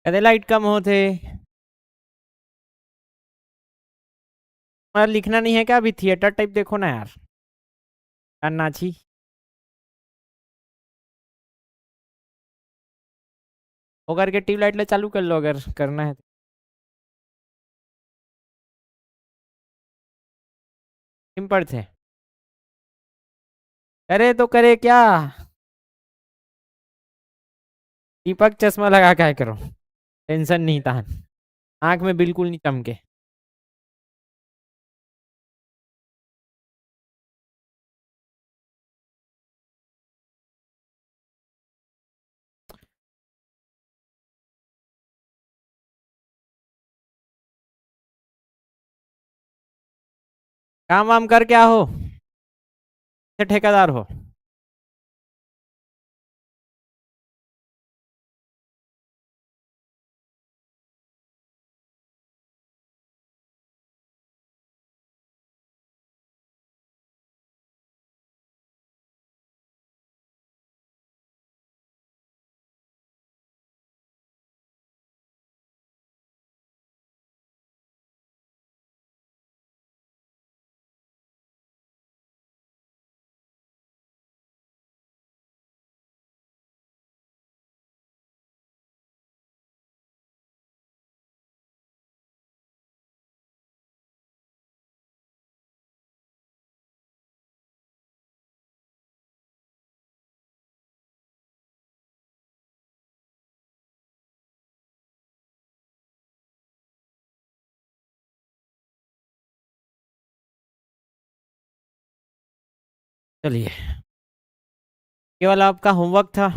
कहते लाइट कम होते। और लिखना नहीं है क्या अभी? थिएटर टाइप देखो ना यार, नाची। वो करके ट्यूबलाइट ले चालू कर लो अगर करना है। सिंपल थे। करे तो करे क्या? दीपक चश्मा लगा क्या करो, टेंशन नहीं था, आंख में बिल्कुल नहीं चमके। काम वाम कर क्या हो, या ठेकेदार हो? चलिए, ये वाला आपका होमवर्क था।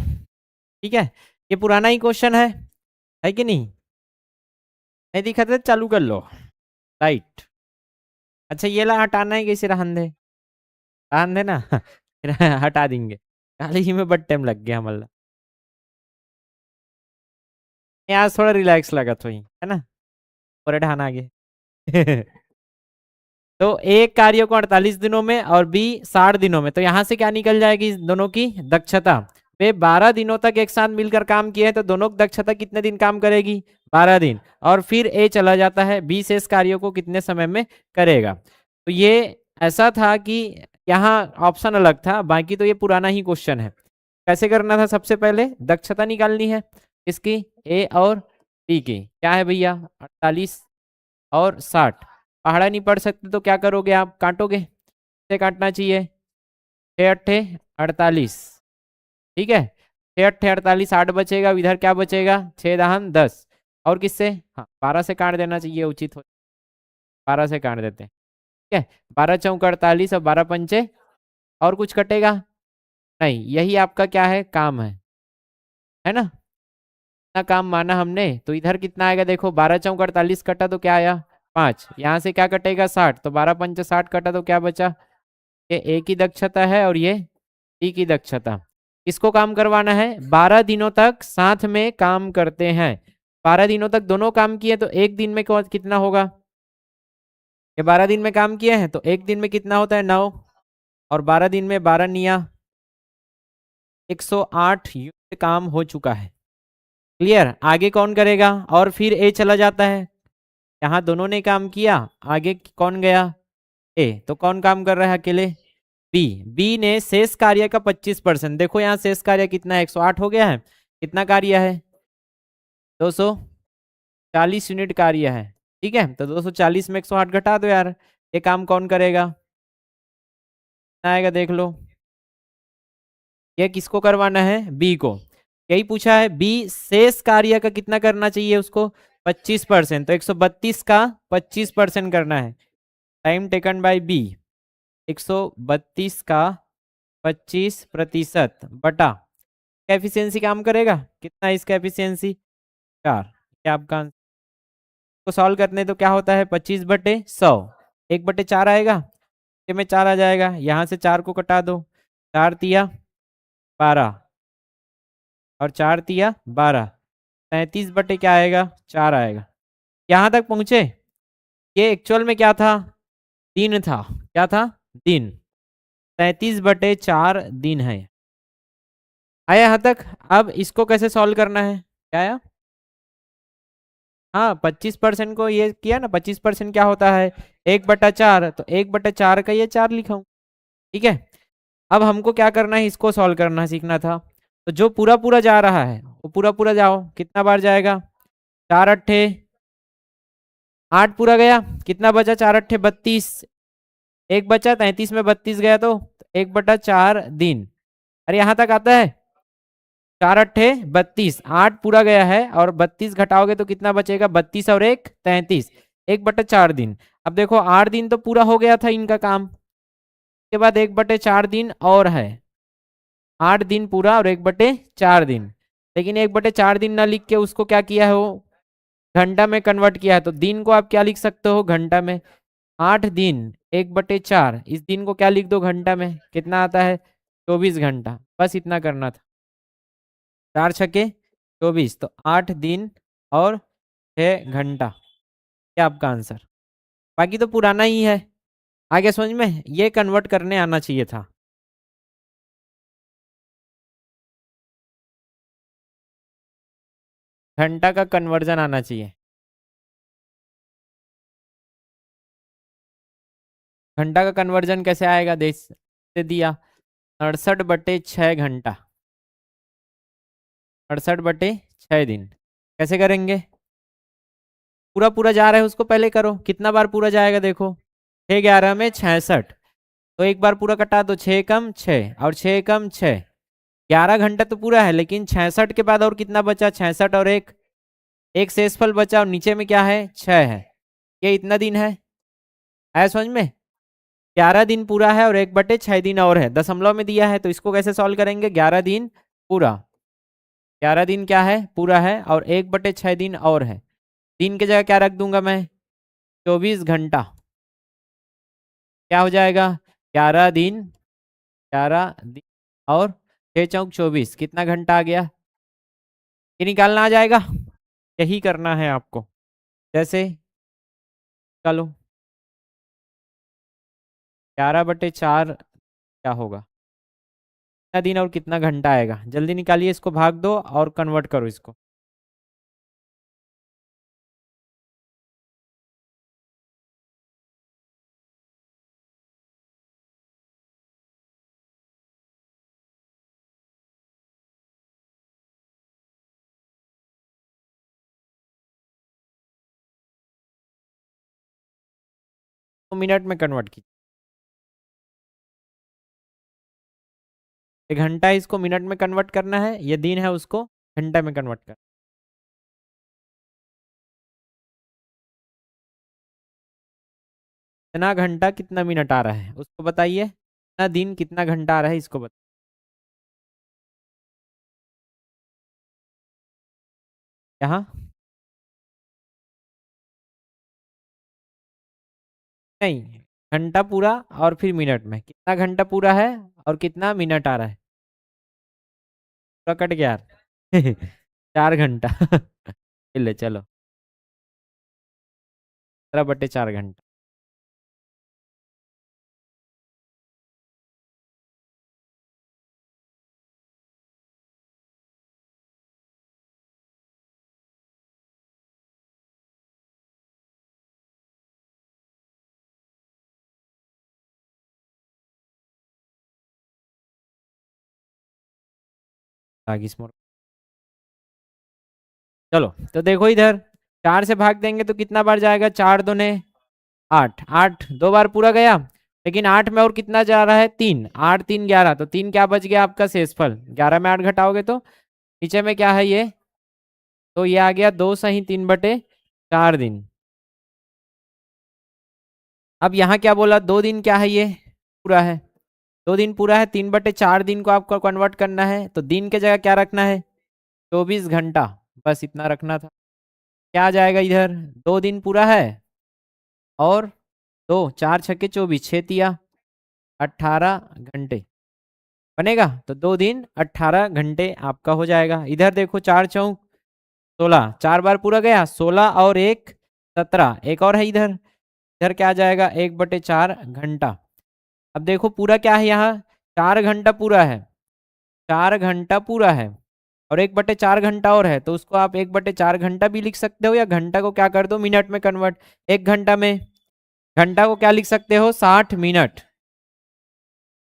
ठीक है, ये पुराना ही क्वेश्चन है कि नहीं? नहीं दिखा था, चालू कर लो। राइट। अच्छा ये ला हटाना है कैसे? रहन दे, रहन दे ना फिर हटा देंगे। खाली ही में बट टाइम लग गया मतलब। आज थोड़ा रिलैक्स लगा तो ही है ना, और हटाना आगे तो एक कार्य को 48 दिनों में और बी 60 दिनों में, तो यहाँ से क्या निकल जाएगी दोनों की दक्षता? वे 12 दिनों तक एक साथ मिलकर काम किए हैं, तो दोनों की दक्षता कितने दिन काम करेगी? 12 दिन। और फिर ए चला जाता है, बी शेष कार्यों को कितने समय में करेगा। तो ये ऐसा था कि यहाँ ऑप्शन अलग था, बाकी तो ये पुराना ही क्वेश्चन है। कैसे करना था? सबसे पहले दक्षता निकालनी है इसकी, ए और बी की। क्या है भैया? 48 और 60। पहाड़ा नहीं पढ़ सकते तो क्या करोगे आप? काटोगे, से काटना चाहिए। 6 अट्ठे 48। ठीक है, 6 अट्ठे 48, 8 बचेगा, इधर क्या बचेगा? 6 दहन 10। और किससे? हाँ 12 से काट देना चाहिए, उचित हो। 12 से काट देते हैं। ठीक है, 12 चौक 48 और 12 पंचे। और कुछ कटेगा? नहीं, यही आपका क्या है? काम है ना? इतना काम माना हमने, तो इधर कितना आएगा देखो, 12 चौक 48 कटा तो क्या आया? 5। यहाँ से क्या कटेगा? 60। तो 12 पंचे 60 कटा तो क्या बचा? ये ए की दक्षता है और ये डी की दक्षता। किसको काम करवाना है? 12 दिनों तक साथ में काम करते हैं। 12 दिनों तक दोनों काम किए तो एक दिन में कितना होगा? ये 12 दिन में काम किए हैं तो एक दिन में कितना होता है? 9। और 12 दिन में 12 निया 108 यूनिट काम हो चुका है। क्लियर? आगे कौन करेगा? और फिर ए चला जाता है, यहाँ दोनों ने काम किया, आगे कौन गया? ए। तो कौन काम कर रहा है अकेले? बी। बी ने शेष कार्य का 25%, देखो यहाँ शेष कार्य कितना है? 108 हो गया है। कितना कार्य है? 240 यूनिट कार्य है। ठीक है, तो 240 में 108 घटा दो यार। ये काम कौन करेगा? कितना आएगा देख लो। ये किसको करवाना है? बी को। यही पूछा है, बी शेष कार्य का कितना करना चाहिए उसको? 25%। तो 132 का 25% करना है। टाइम टेकन बाय बी 132 का 25% बटा एफिशिएंसी काम करेगा कितना? इसका एफिशिएंसी 4। क्या आपका आंसर? को सॉल्व करने तो क्या होता है? 25/100, 1/4 आएगा, ये में 4 आ जाएगा, यहाँ से 4 को कटा दो। 4 तिया 12 और 4 तिया 12, 37 बटे क्या आएगा? 4 आएगा। यहाँ तक पहुंचे? ये एक्चुअल में क्या था? दिन था। क्या था? दिन। 37/4 दिन है। आया यहाँ तक? अब इसको कैसे सॉल्व करना है? क्या आया? हाँ 25% को ये किया ना, 25% क्या होता है 1/4, तो 1/4 का ये 4 लिखा हूँ। ठीक है, अब हमको क्या करना है, इसको सॉल्व करना सीखना था। तो जो पूरा पूरा जा रहा है वो पूरा पूरा जाओ, कितना बार जाएगा, 4 अट्ठे 8 पूरा गया, कितना बचा, 4 अट्ठे 32, एक बचा 33 में 32 गया तो 1/4 दिन। अरे यहाँ तक आता है, 4 अट्ठे 32, 8 पूरा गया है और 32 घटाओगे तो कितना बचेगा, 32 और 1 33, 1/4 दिन। अब देखो 8 दिन तो पूरा हो गया था इनका काम, के बाद 1/4 दिन और है, 8 दिन पूरा और 1/4 दिन। लेकिन 1/4 दिन ना लिख के उसको क्या किया है, वो घंटा में कन्वर्ट किया है। तो दिन को आप क्या लिख सकते हो घंटा में, 8 दिन 1/4, इस दिन को क्या लिख दो घंटा में, कितना आता है 24 घंटा। बस इतना करना था, 4 छके 24, तो 8 दिन और 6 घंटा, क्या आपका आंसर। बाकी तो पुराना ही है, आगे समझ में, ये कन्वर्ट करने आना चाहिए था। घंटा का कन्वर्जन आना चाहिए। घंटा का कन्वर्जन कैसे आएगा, देख दे दिया, 68/6 घंटा, 68/6 दिन। कैसे करेंगे, पूरा पूरा जा रहा है उसको पहले करो, कितना बार पूरा जाएगा देखो, 6 11 में 66, तो एक बार पूरा कटा तो 6 कम 6 और 6 कम 6, 11 घंटा तो पूरा है, लेकिन 66 के बाद और कितना बचा, 66 और एक, एक शेषफल बचा और नीचे में क्या है 6 है, ये इतना दिन है। आया समझ में, 11 दिन पूरा है और 1/6 दिन और है, दशमलव में दिया है, तो इसको कैसे सॉल्व करेंगे, 11 दिन पूरा, 11 दिन क्या है पूरा है और 1/6 दिन और है, दिन की जगह क्या रख दूंगा मैं, 24 घंटा, क्या हो जाएगा, 11 दिन, 11 दिन और 6 चौक 24, कितना घंटा आ गया, ये निकालना आ जाएगा, यही करना है आपको। जैसे चलो 11/4 क्या होगा, कितना दिन और कितना घंटा आएगा, जल्दी निकालिए, इसको भाग दो और कन्वर्ट करो इसको। तो मिनट में कन्वर्ट कीजिए, 1 घंटा इसको मिनट में कन्वर्ट करना है, ये दिन है उसको घंटा में कन्वर्ट कर। कितना घंटा कितना मिनट आ रहा है उसको बताइए, कितना दिन कितना घंटा आ रहा है इसको बताइए। यहाँ नहीं, घंटा पूरा और फिर मिनट में, कितना घंटा पूरा है और कितना मिनट आ रहा है, पूरा कट गया यार 4 घंटा ले चलो, 17/4 घंटा। आगे स्मॉल, चलो तो देखो इधर, 4 से भाग देंगे तो कितना बार जाएगा, 4 दूने 8, 8 2 बार पूरा गया, लेकिन 8 में और कितना जा रहा है, 3, 8 3 11, तो 3 क्या बच गया आपका शेषफल, 11 में 8 घटाओगे तो नीचे में क्या है ये, तो ये आ गया 2 सही 3/4 दिन। अब यहाँ क्या बोला, 2 दिन क्या है ये पूरा है, 2 दिन पूरा है, 3/4 दिन को आपको कन्वर्ट करना है, तो दिन के जगह क्या रखना है, 24 घंटा, बस इतना रखना था। क्या आ जाएगा इधर, 2 दिन पूरा है और 2 4 छके 24, 6 तिया 18 घंटे बनेगा, तो 2 दिन 18 घंटे आपका हो जाएगा। इधर देखो 4 चौक 16, 4 बार पूरा गया, 16 और एक 17, एक और है इधर, इधर क्या आ जाएगा 1/4 घंटा। अब देखो पूरा क्या है यहाँ, 4 घंटा पूरा है, 4 घंटा पूरा है और 1/4 घंटा और है, तो उसको आप 1/4 घंटा भी लिख सकते हो, या घंटा को क्या कर दो मिनट में कन्वर्ट। 1 घंटा में घंटा को क्या लिख सकते हो 60 मिनट।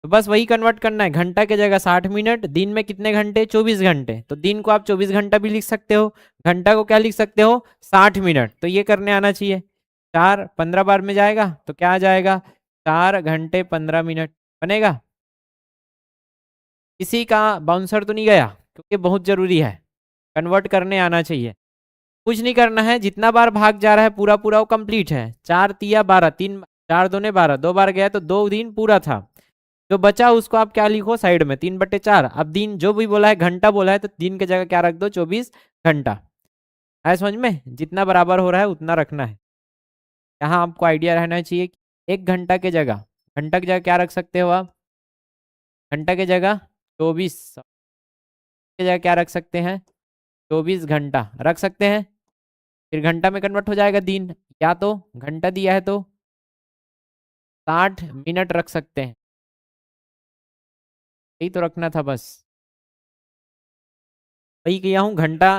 तो बस वही कन्वर्ट करना है, घंटा की जगह 60 मिनट। दिन में कितने घंटे 24 घंटे, तो दिन को आप 24 घंटा भी लिख सकते हो, घंटा को क्या लिख सकते हो 60 मिनट। तो ये करने आना चाहिए। 4 15 बार में जाएगा तो क्या आ जाएगा 4 घंटे 15 मिनट बनेगा। किसी का बाउंसर तो नहीं गया, क्योंकि बहुत जरूरी है, कन्वर्ट करने आना चाहिए। कुछ नहीं करना है, जितना बार भाग जा रहा है पूरा पूरा वो कंप्लीट है। 4 तिया 12, 3 4 दूने 12, 2 बार गया तो 2 दिन पूरा था। जो बचा उसको आप क्या लिखो साइड में 3/4। अब दिन जो भी बोला है घंटा बोला है, तो दिन की जगह क्या रख दो 24 घंटा। आया समझ में, जितना बराबर हो रहा है उतना रखना है। यहाँ आपको आइडिया रहना चाहिए कि 1 घंटा की जगह, घंटा की जगह क्या रख सकते हो आप, घंटा की जगह 24 की जगह क्या रख सकते हैं 24 घंटा रख सकते हैं। फिर घंटा में कन्वर्ट हो जाएगा दिन, या तो घंटा दिया है तो 60 मिनट रख सकते हैं। यही तो रखना था बस, वही किया हूँ। घंटा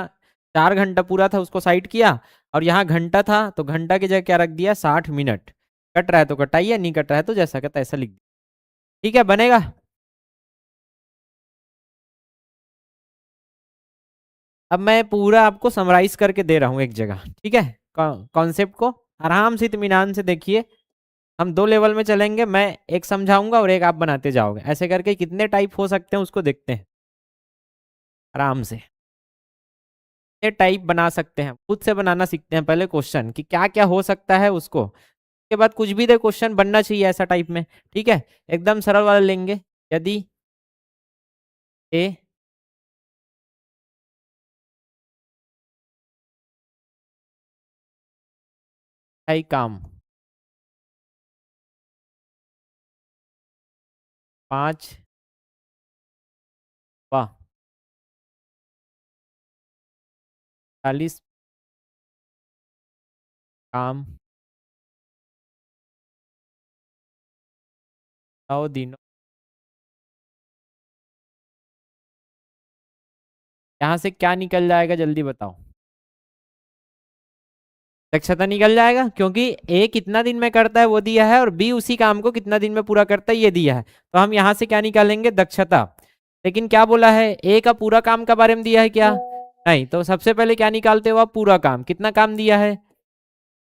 4 घंटा पूरा था उसको साइड किया, और यहाँ घंटा था तो घंटा की जगह क्या रख दिया 60 मिनट। कट रहा है तो कटाइए, नहीं कट रहा है तो जैसा कहता है ऐसा लिख दिया। ठीक है बनेगा। अब मैं पूरा आपको समराइज करके दे रहा हूँ एक जगह, ठीक है। कॉन्सेप्ट को आराम से इत्मीनान से देखिए। हम 2 लेवल में चलेंगे, मैं एक समझाऊंगा और एक आप बनाते जाओगे, ऐसे करके कितने टाइप हो सकते हैं उसको देखते हैं आराम से। ये टाइप बना सकते हैं, खुद से बनाना सीखते हैं पहले क्वेश्चन कि क्या क्या हो सकता है उसको, उसके बाद कुछ भी दे क्वेश्चन बनना चाहिए ऐसा टाइप में। ठीक है, एकदम सरल वाला लेंगे। यदि ए है काम 5 वाह 40 काम 9 दिनों, यहाँ से क्या निकल जाएगा जल्दी बताओ। दक्षता निकल जाएगा, क्योंकि ए कितना दिन में करता है वो दिया है, और बी उसी काम को कितना दिन में पूरा करता है ये दिया है। तो हम यहाँ से क्या निकालेंगे दक्षता। लेकिन क्या बोला है ए का पूरा काम के बारे में दिया है क्या, नहीं। तो सबसे पहले क्या निकालते हो आप पूरा काम, कितना काम दिया है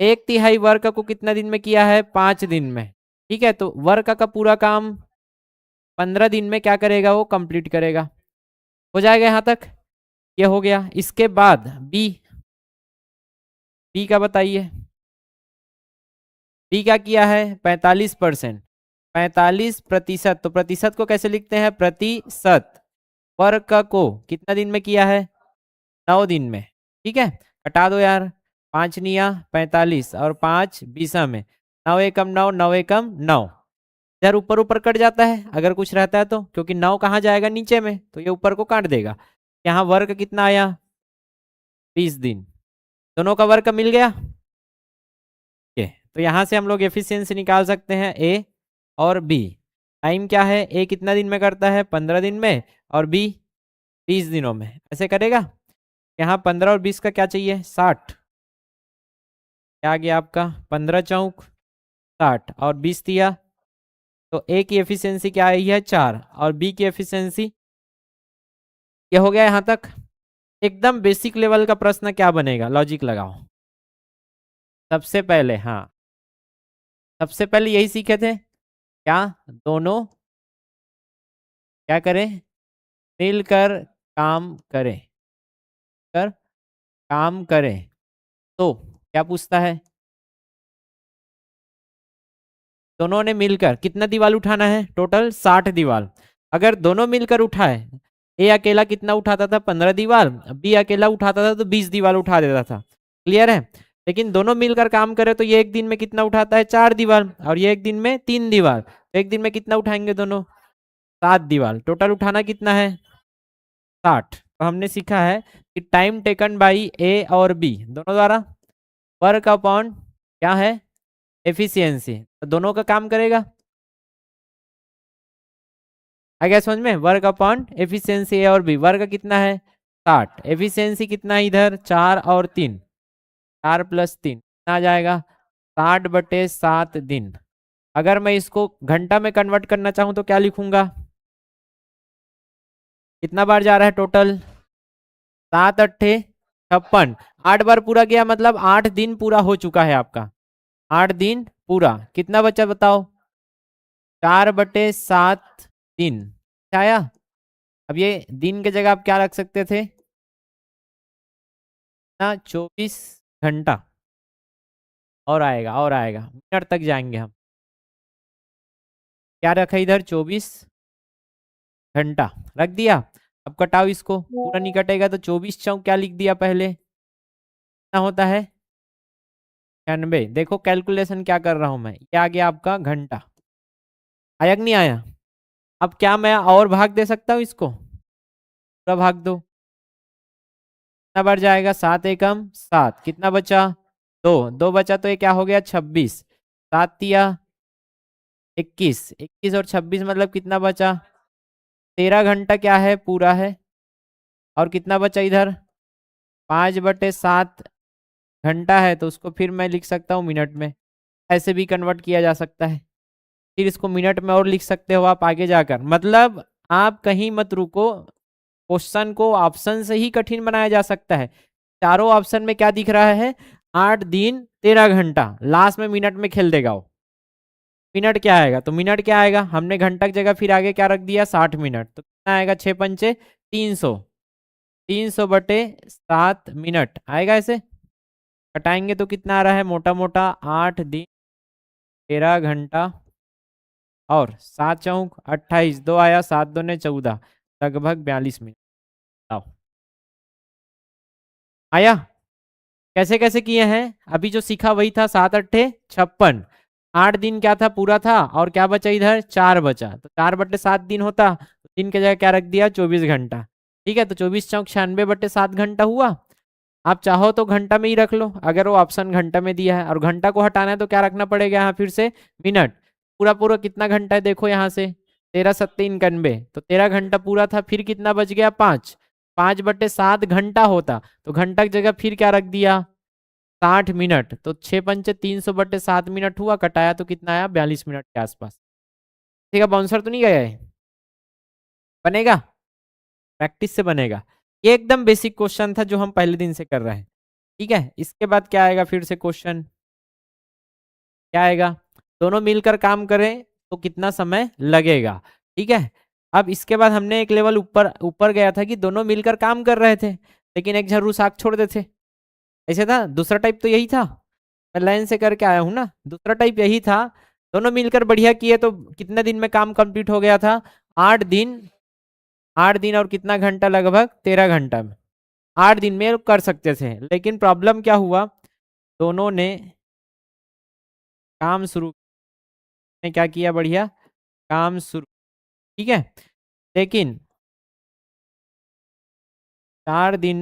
1/3 वर्क को कितना दिन में किया है 5 दिन में। ठीक है, तो वर्क का पूरा काम 15 दिन में क्या करेगा वो कंप्लीट करेगा। हो जाएगा यहाँ तक, ये हो गया। इसके बाद बी, बी का बताइए। बी क्या किया है 45%, 45%। तो प्रतिशत को कैसे लिखते हैं प्रतिशत। वर्क को कितना दिन में किया है 9 दिन में। ठीक है, हटा दो यार, 5 निया 45 और 5 20 में 9 एकम 9, 9 एकम 9। यार ऊपर ऊपर कट जाता है अगर कुछ रहता है तो, क्योंकि 9 कहाँ जाएगा नीचे में, तो ये ऊपर को काट देगा। यहाँ वर्क कितना आया 20 दिन, दोनों का वर्क मिल गया। ये तो यहाँ से हम लोग एफिशिएंसी निकाल सकते हैं ए और बी। टाइम क्या है, ए कितना दिन में करता है 15 दिन में, और बी 20 दिनों में। ऐसे करेगा। यहाँ 15 और 20 का क्या चाहिए 60, क्या आ गया आपका 15 × 4 = 60 और 20 दिया। तो ए की एफिशिएंसी क्या आई है 4, और बी की एफिशिएंसी ये हो गया। यहाँ तक एकदम बेसिक लेवल का प्रश्न क्या बनेगा, लॉजिक लगाओ। सबसे पहले हाँ, सबसे पहले यही सीखे थे क्या, दोनों क्या करें मिलकर काम करें, कर काम करें। तो क्या पूछता है, दोनों ने मिलकर कितना दीवार उठाना है टोटल 60 दीवार। अगर दोनों मिलकर उठाए, ए अकेला कितना उठाता था 15 दीवार, बी अकेला उठाता था तो 20 दीवार उठा देता था। क्लियर है। लेकिन दोनों मिलकर काम करे तो ये एक दिन में कितना उठाता है 4 दीवार, और ये एक दिन में 3 दीवार। तो एक दिन में कितना उठाएंगे दोनों 7 दीवार। टोटल उठाना कितना है 60। तो हमने सीखा है कि टाइम टेकन बाई ए और बी दोनों द्वारा, वर्क अपॉन क्या है एफिशिएंसी, तो दोनों का काम करेगा। आ गया समझ में, वर्क अपॉन एफिशिएंसी ए और बी। वर्क कितना है 60। एफिशिएंसी कितना है इधर 4 और 3, 4 + 3 कितना आ जाएगा 60/7 दिन। अगर मैं इसको घंटा में कन्वर्ट करना चाहूं तो क्या लिखूंगा, कितना बार जा रहा है टोटल 7 × 8 = 56। 8 बार पूरा गया मतलब 8 दिन पूरा हो चुका है आपका, 8 दिन पूरा। कितना बचा बताओ 4/7 दिन आया। अब ये दिन के जगह आप क्या रख सकते थे ना 24 घंटा। और आएगा और आएगा, मिनट तक जाएंगे हम। क्या रखा इधर 24 घंटा रख दिया। अब कटाओ इसको, पूरा नहीं कटेगा तो 24 चौक क्या लिख दिया पहले, कितना होता है 96। देखो कैलकुलेशन क्या कर रहा हूं मैं, ये आ गया आपका घंटा। आया कि नहीं आया। अब क्या मैं और भाग दे सकता हूँ इसको, पूरा भाग दो, कितना बढ़ जाएगा 7 × 1 = 7, कितना बचा 2, 2 बचा तो ये क्या हो गया 26, 7 × 21, 21 और 26 मतलब कितना बचा 13 घंटा क्या है पूरा है। और कितना बचा इधर 5/7 घंटा है, तो उसको फिर मैं लिख सकता हूँ मिनट में, ऐसे भी कन्वर्ट किया जा सकता है। फिर इसको मिनट में और लिख सकते हो आप आगे जाकर। मतलब आप कहीं मत रुको, क्वेश्चन को ऑप्शन से ही कठिन बनाया जा सकता है। चारों ऑप्शन में क्या दिख रहा है 8 दिन 13 घंटा, लास्ट में मिनट में खेल देगा वो। मिनट क्या आएगा, तो मिनट क्या आएगा, हमने घंटा की जगह फिर आगे क्या रख दिया 60 मिनट, तो कितना आएगा 6×5 = 300, 300/7 मिनट आएगा। ऐसे घटाएंगे तो कितना आ रहा है मोटा मोटा 8 दिन 13 घंटा और 7 चौक 28, 2 आया 7 दूने 14, लगभग 42 मिनट। आओ आया। कैसे कैसे किए हैं, अभी जो सीखा वही था 7×8 = 56। 8 दिन क्या था पूरा था और क्या बचा इधर 4 बचा, तो 4/7 दिन होता, तो दिन के जगह क्या रख दिया 24 घंटा। ठीक है, तो 24 चौक 96/7 घंटा हुआ। आप चाहो तो घंटा में ही रख लो, अगर वो ऑप्शन घंटा में दिया है, और घंटा को हटाना है तो क्या रखना पड़ेगा यहाँ फिर से मिनट। पूरा पूरा कितना घंटा है देखो यहाँ से 13×7 = 91, तो 13 घंटा पूरा था, फिर कितना बच गया 5, 5/7 घंटा होता, तो घंटा की जगह फिर क्या रख दिया 60 मिनट, तो 6×5 = 300/7 मिनट हुआ, कटाया तो कितना आया 42 मिनट के आसपास। ठीक है, बाउंसर तो नहीं गया है, बनेगा प्रैक्टिस से बनेगा। ये एकदम बेसिक क्वेश्चन था जो हम पहले दिन से कर रहे हैं। ठीक है, इसके बाद क्या आएगा फिर से क्वेश्चन, क्या आएगा दोनों मिलकर काम करें तो कितना समय लगेगा। ठीक है, अब इसके बाद हमने एक लेवल ऊपर ऊपर गया था कि दोनों मिलकर काम कर रहे थे लेकिन एक झर्रू साग छोड़ देते, ऐसे था। दूसरा टाइप तो यही था, मैं लाइन से करके आया हूं ना, दूसरा टाइप यही था। दोनों मिलकर बढ़िया किए तो कितने दिन में काम कंप्लीट हो गया था 8 दिन, 8 दिन और कितना घंटा लगभग 13 घंटा में, 8 दिन में कर सकते थे। लेकिन प्रॉब्लम क्या हुआ, दोनों ने काम शुरू ने क्या किया बढ़िया काम शुरू। ठीक है, लेकिन 4 दिन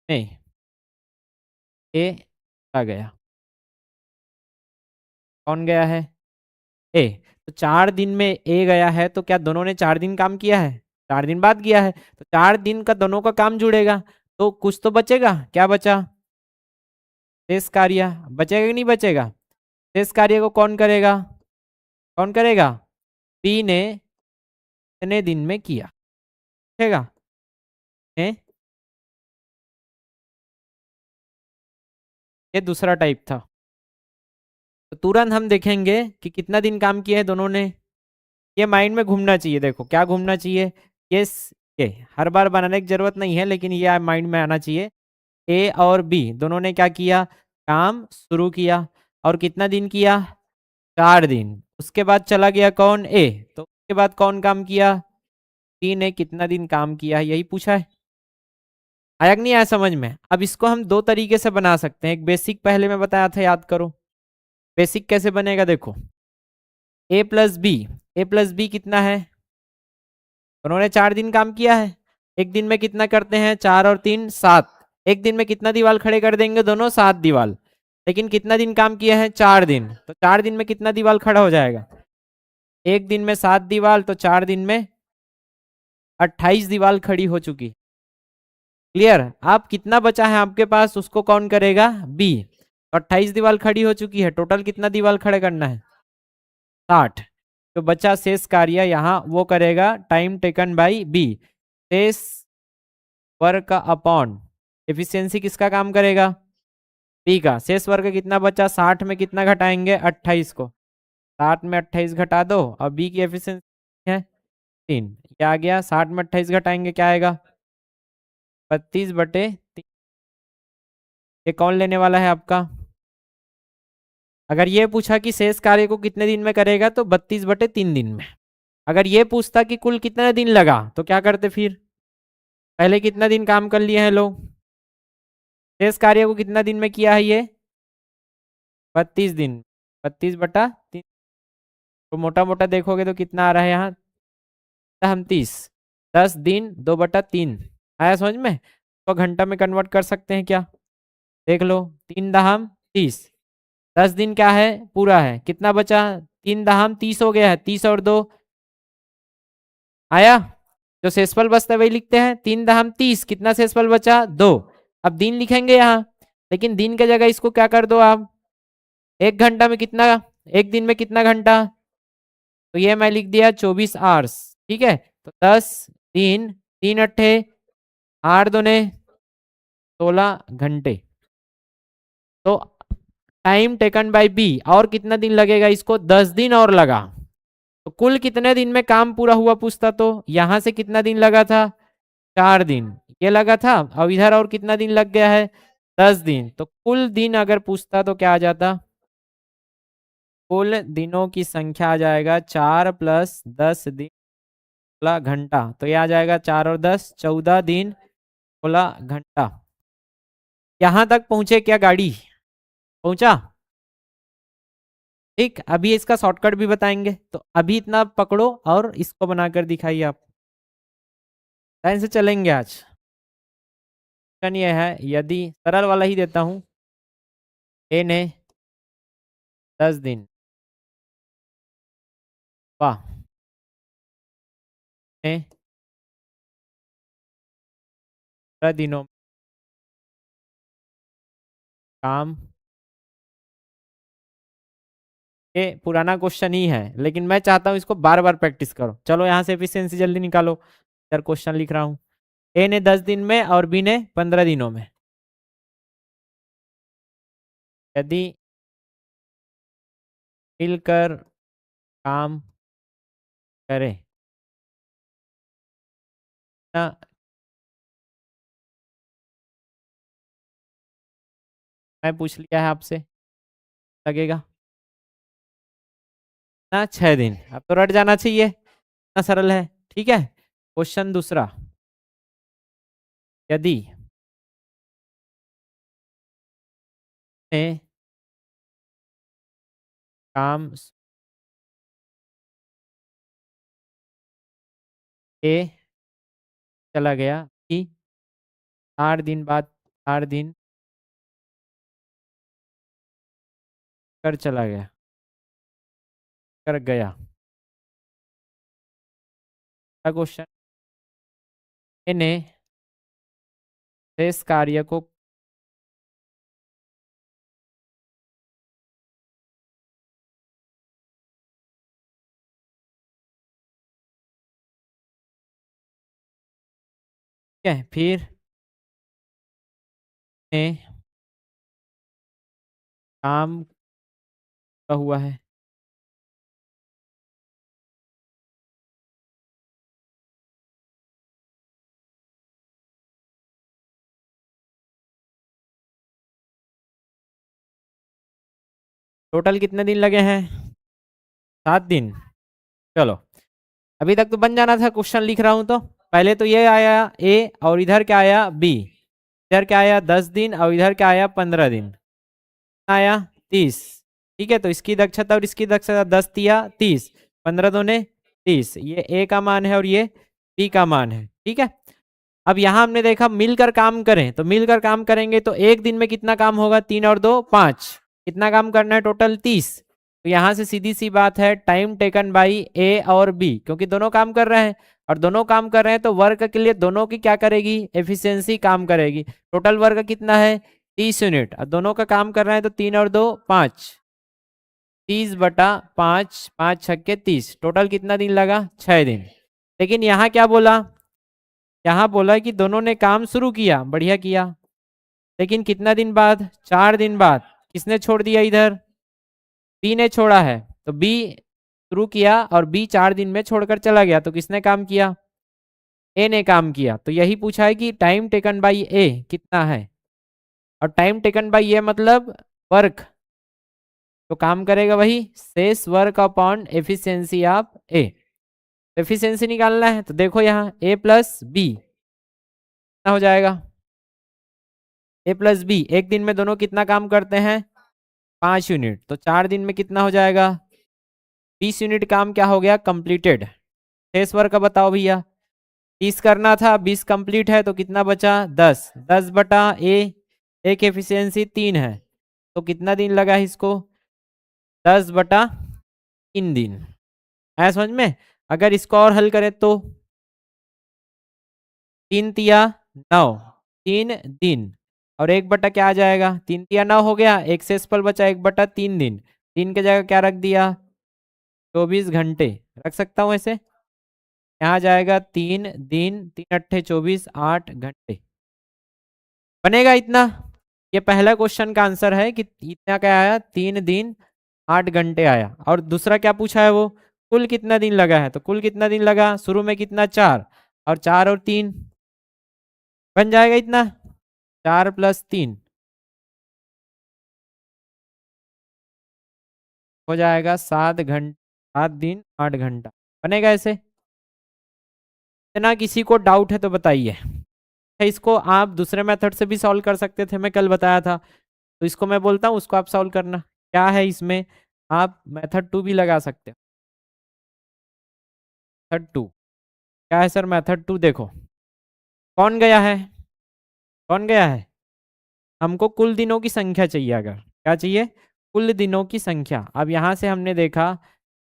में ए आ गया, कौन गया है ए, तो 4 दिन में ए गया है, तो क्या दोनों ने 4 दिन काम किया है, 4 दिन बाद किया है, तो 4 दिन का दोनों का काम जुड़ेगा, तो कुछ तो बचेगा। क्या बचा शेष कार्य, बचेगा कि नहीं बचेगा। शेष कार्य को कौन करेगा, कौन करेगा बी ने कितने दिन में किया, ठीक है। ये दूसरा टाइप था, तो तुरंत हम देखेंगे कि कितना दिन काम किया है दोनों ने। ये माइंड में घूमना चाहिए, देखो क्या घूमना चाहिए, ये ये हर बार बनाने की जरूरत नहीं है लेकिन ये माइंड में आना चाहिए। ए और बी दोनों ने क्या किया काम शुरू किया, और कितना दिन किया 4 दिन। उसके बाद चला गया कौन ए, तो उसके बाद कौन काम किया बी ने कितना दिन काम किया, यही पूछा है। आया कि नहीं आया समझ में। अब इसको हम दो तरीके से बना सकते हैं, एक बेसिक पहले मैं बताया था याद करो। बेसिक कैसे बनेगा देखो, ए प्लस बी कितना है, उन्होंने 4 दिन काम किया है। एक दिन में कितना करते हैं 4 और 3 7, एक दिन में कितना दीवार खड़े कर देंगे दोनों 7 दीवार। लेकिन कितना दिन काम किया है 4 दिन, तो 4 दिन में कितना दीवार खड़ा हो जाएगा, एक दिन में 7 दीवार, तो 4 दिन में 28 दीवार खड़ी हो चुकी। क्लियर। आप कितना बचा है आपके पास उसको कौन करेगा, बी। 28 दीवार खड़ी हो चुकी है, टोटल कितना दीवार खड़े करना है, 60। तो बचा शेष कार्य यहाँ वो करेगा टाइम टेकन बाई बी। शेष वर्क अपॉन एफिशिएंसी किसका काम करेगा, बी का। शेष वर्ग कितना बचा, 60 में कितना घटाएंगे, 28 को। 60 में 28 घटा दो और बी की एफिशिएंसी है 3। क्या आ गया, 60 में 28 घटाएंगे क्या आएगा, 32/3। ये कौन लेने वाला है आपका। अगर ये पूछा कि शेष कार्य को कितने दिन में करेगा तो 32/3 दिन में। अगर ये पूछता कि कुल कितने दिन लगा तो क्या करते फिर, पहले कितना दिन काम कर लिए हैं लोग, शेष कार्य को कितना दिन में किया है ये, 32 दिन। 32/3 तो मोटा मोटा देखोगे तो कितना आ रहा है यहाँ, हम 30। 10 दिन 2/3 आया समझ में। तो घंटा में कन्वर्ट कर सकते हैं क्या, देख लो। 3 दहम 30, 10 दिन क्या है पूरा है, कितना बचा, 3 दहम 30 हो गया है, 30 और 2 आया। जो शेषफल बचता है वही लिखते हैं, 3 दहम 30, कितना शेषफल बचा 2। अब दिन लिखेंगे यहाँ, लेकिन दिन के जगह इसको क्या कर दो आप, 1 घंटा में कितना, एक दिन में कितना घंटा, तो ये मैं लिख दिया 24 आवर्स। ठीक है, तो 10 दिन 3 × 8 = 16 घंटे। तो टाइम टेकन बाय बी, और कितना दिन लगेगा इसको, 10 दिन और लगा। तो कुल कितने दिन में काम पूरा हुआ पूछता तो यहां से कितना दिन लगा था, 4 दिन ये लगा था, और इधर और कितना दिन लग गया है, 10 दिन। तो कुल दिन अगर पूछता तो क्या आ जाता, कुल दिनों की संख्या आ जाएगा 4 + 10 दिन 16 घंटा। तो ये आ जाएगा 4 और 10 14 दिन 16 घंटा। यहां तक पहुंचे क्या गाड़ी, पहुंचा। ठीक, अभी इसका शॉर्टकट भी बताएंगे, तो अभी इतना पकड़ो और इसको बनाकर दिखाइए आप। लाइन से चलेंगे आज। क्वेश्चन ये है, यदि सरल वाला ही देता हूं, ए ने 10 दिन, वाह, ने 15 दिनों में काम, ये पुराना क्वेश्चन ही है लेकिन मैं चाहता हूं इसको बार बार प्रैक्टिस करो। चलो यहाँ से एफिशिएंसी जल्दी निकालो, यार क्वेश्चन लिख रहा हूँ। ए ने 10 दिन में और बी ने 15 दिनों में, यदि मिलकर काम करें ना, मैं पूछ लिया है आपसे, लगेगा ना 6 दिन। अब तो रट जाना चाहिए, इतना सरल है। ठीक है, क्वेश्चन दूसरा, यदि ने काम ए चला गया कि 4 दिन बाद 4 दिन कर चला गया, कर गया। क्वेश्चन, ए ने शेष कार्य को है, फिर ने काम का हुआ है, टोटल कितने दिन लगे हैं, 7 दिन। चलो अभी तक तो बन जाना था, क्वेश्चन लिख रहा हूं तो पहले तो ये आया ए और इधर क्या आया बी, इधर क्या आया 10 दिन और इधर क्या आया 15 दिन, आया 30। ठीक है, तो इसकी दक्षता और इसकी दक्षता 10 तिया 30, 15 दूने 30, ये ए का मान है और ये बी का मान है। ठीक है, अब यहाँ हमने देखा मिलकर काम करें, तो मिलकर काम करेंगे तो एक दिन में कितना काम होगा, 3 और 2 5, कितना काम करना है टोटल 30। तो यहाँ से सीधी सी बात है टाइम टेकन बाई ए और बी, क्योंकि दोनों काम कर रहे हैं, और दोनों काम कर रहे हैं तो वर्क के लिए दोनों की क्या करेगी, एफिशिएंसी काम करेगी। टोटल वर्क कितना है 30 यूनिट, और दोनों का काम कर रहे हैं तो 3 और 2 5, 30/5, 5×6 = 30, टोटल कितना दिन लगा 6 दिन। लेकिन यहाँ क्या बोला, यहाँ बोला कि दोनों ने काम शुरू किया, बढ़िया किया, लेकिन कितना दिन बाद, 4 दिन बाद। किसने छोड़ दिया इधर, बी ने छोड़ा है, तो बी शुरू किया और बी 4 दिन में छोड़कर चला गया, तो किसने काम किया, ए ने काम किया। तो यही पूछा है कि टाइम टेकन बाई ए कितना है, और टाइम टेकन बाई ए मतलब वर्क, तो काम करेगा वही शेष work upon efficiency of A. Efficiency निकालना है तो देखो यहाँ ए प्लस बी कितना हो जाएगा, ए प्लस बी, एक दिन में दोनों कितना काम करते हैं 5 यूनिट, तो 4 दिन में कितना हो जाएगा 20 यूनिट काम क्या हो गया कंप्लीटेड। शेष वर्क का बताओ भैया, 30 करना था, 20 कंप्लीट है, तो कितना बचा 10, 10/ए, एक एफिशिएंसी 3 है, तो कितना दिन लगा इसको 10/3 दिन। आया समझ में। अगर इसको और हल करें तो 3×3 = 9, 3 दिन, और 1/ क्या आ जाएगा, 3×3 = 9 हो गया, एक शेष पल बचा 1/3 दिन, 3 की जगह क्या रख दिया 24 घंटे रख सकता हूँ ऐसे, यहाँ जाएगा 3 दिन, 3×8 = 24, 8 घंटे बनेगा इतना। ये पहला क्वेश्चन का आंसर है कि इतना क्या आया 3 दिन 8 घंटे आया। और दूसरा क्या पूछा है वो, कुल कितना दिन लगा है, तो कुल कितना दिन लगा शुरू में कितना 4, और 4 और 3 बन जाएगा इतना 4 + 3 हो जाएगा 7 घंटे, 7 दिन 8 घंटा बनेगा ऐसे। इतना किसी को डाउट है तो बताइए। इसको आप दूसरे मेथड से भी सॉल्व कर सकते थे, मैं कल बताया था, तो इसको मैं बोलता हूँ उसको आप सॉल्व करना। क्या है इसमें, आप मेथड 2 भी लगा सकते हो। मेथड 2 क्या है सर, मेथड 2 देखो कौन गया है, कौन गया है, हमको कुल दिनों की संख्या चाहिए। अगर क्या चाहिए, कुल दिनों की संख्या। अब यहाँ से हमने देखा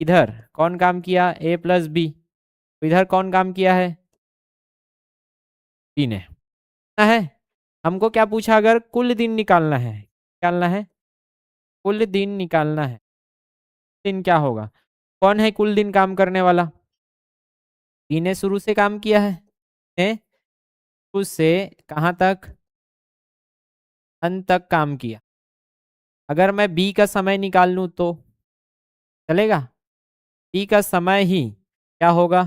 इधर कौन काम किया ए प्लस बी, तो इधर कौन काम किया है बी ने, ना है। हमको क्या पूछा, अगर कुल दिन निकालना है, निकालना है कुल दिन निकालना है, दिन क्या होगा, कौन है कुल दिन काम करने वाला, बी ने शुरू से काम किया है, ने शुरू से कहाँ तक, अंत तक काम किया। अगर मैं बी का समय निकाल लूँ तो चलेगा, बी का समय ही क्या होगा,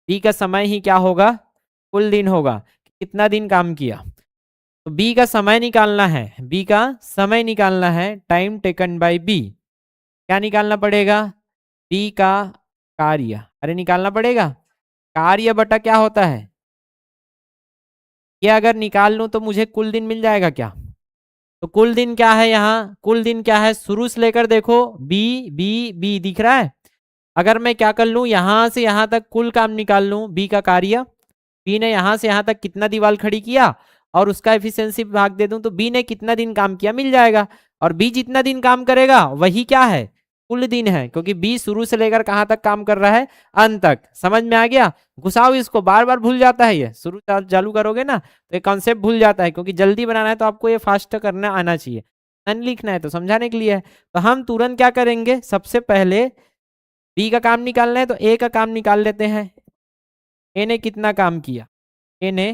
बी का समय ही क्या होगा कुल दिन होगा, कितना दिन काम किया। तो बी का समय निकालना है, बी का समय निकालना है, टाइम टेकन बाय बी। क्या निकालना पड़ेगा, बी का कार्य, अरे निकालना पड़ेगा कार्य बटा क्या होता है, ये अगर निकाल लूं तो मुझे कुल दिन मिल जाएगा क्या। तो कुल दिन क्या है, यहाँ कुल दिन क्या है, शुरू से लेकर देखो बी बी बी दिख रहा है। अगर मैं क्या कर लूं, यहां से यहां तक कुल काम निकाल लूं, बी का कार्य, बी ने यहां से यहां तक कितना दीवार खड़ी किया और उसका एफिशिएंसी भाग दे दूं, तो बी ने कितना दिन काम किया मिल जाएगा। और बी जितना दिन काम करेगा वही क्या है कुल दिन है, क्योंकि बी शुरू से लेकर कहां तक काम कर रहा है अंत तक। समझ में आ गया, घुसाओ इसको, बार बार भूल जाता है ये, शुरू चालू करोगे ना तो ये कॉन्सेप्ट भूल जाता है, क्योंकि जल्दी बनाना है तो आपको ये फास्ट करना आना चाहिए, नन लिखना है तो समझाने के लिए है। तो हम तुरंत क्या करेंगे, सबसे पहले बी का काम निकालना है तो ए का काम निकाल लेते हैं। ए ने कितना काम किया, ए ने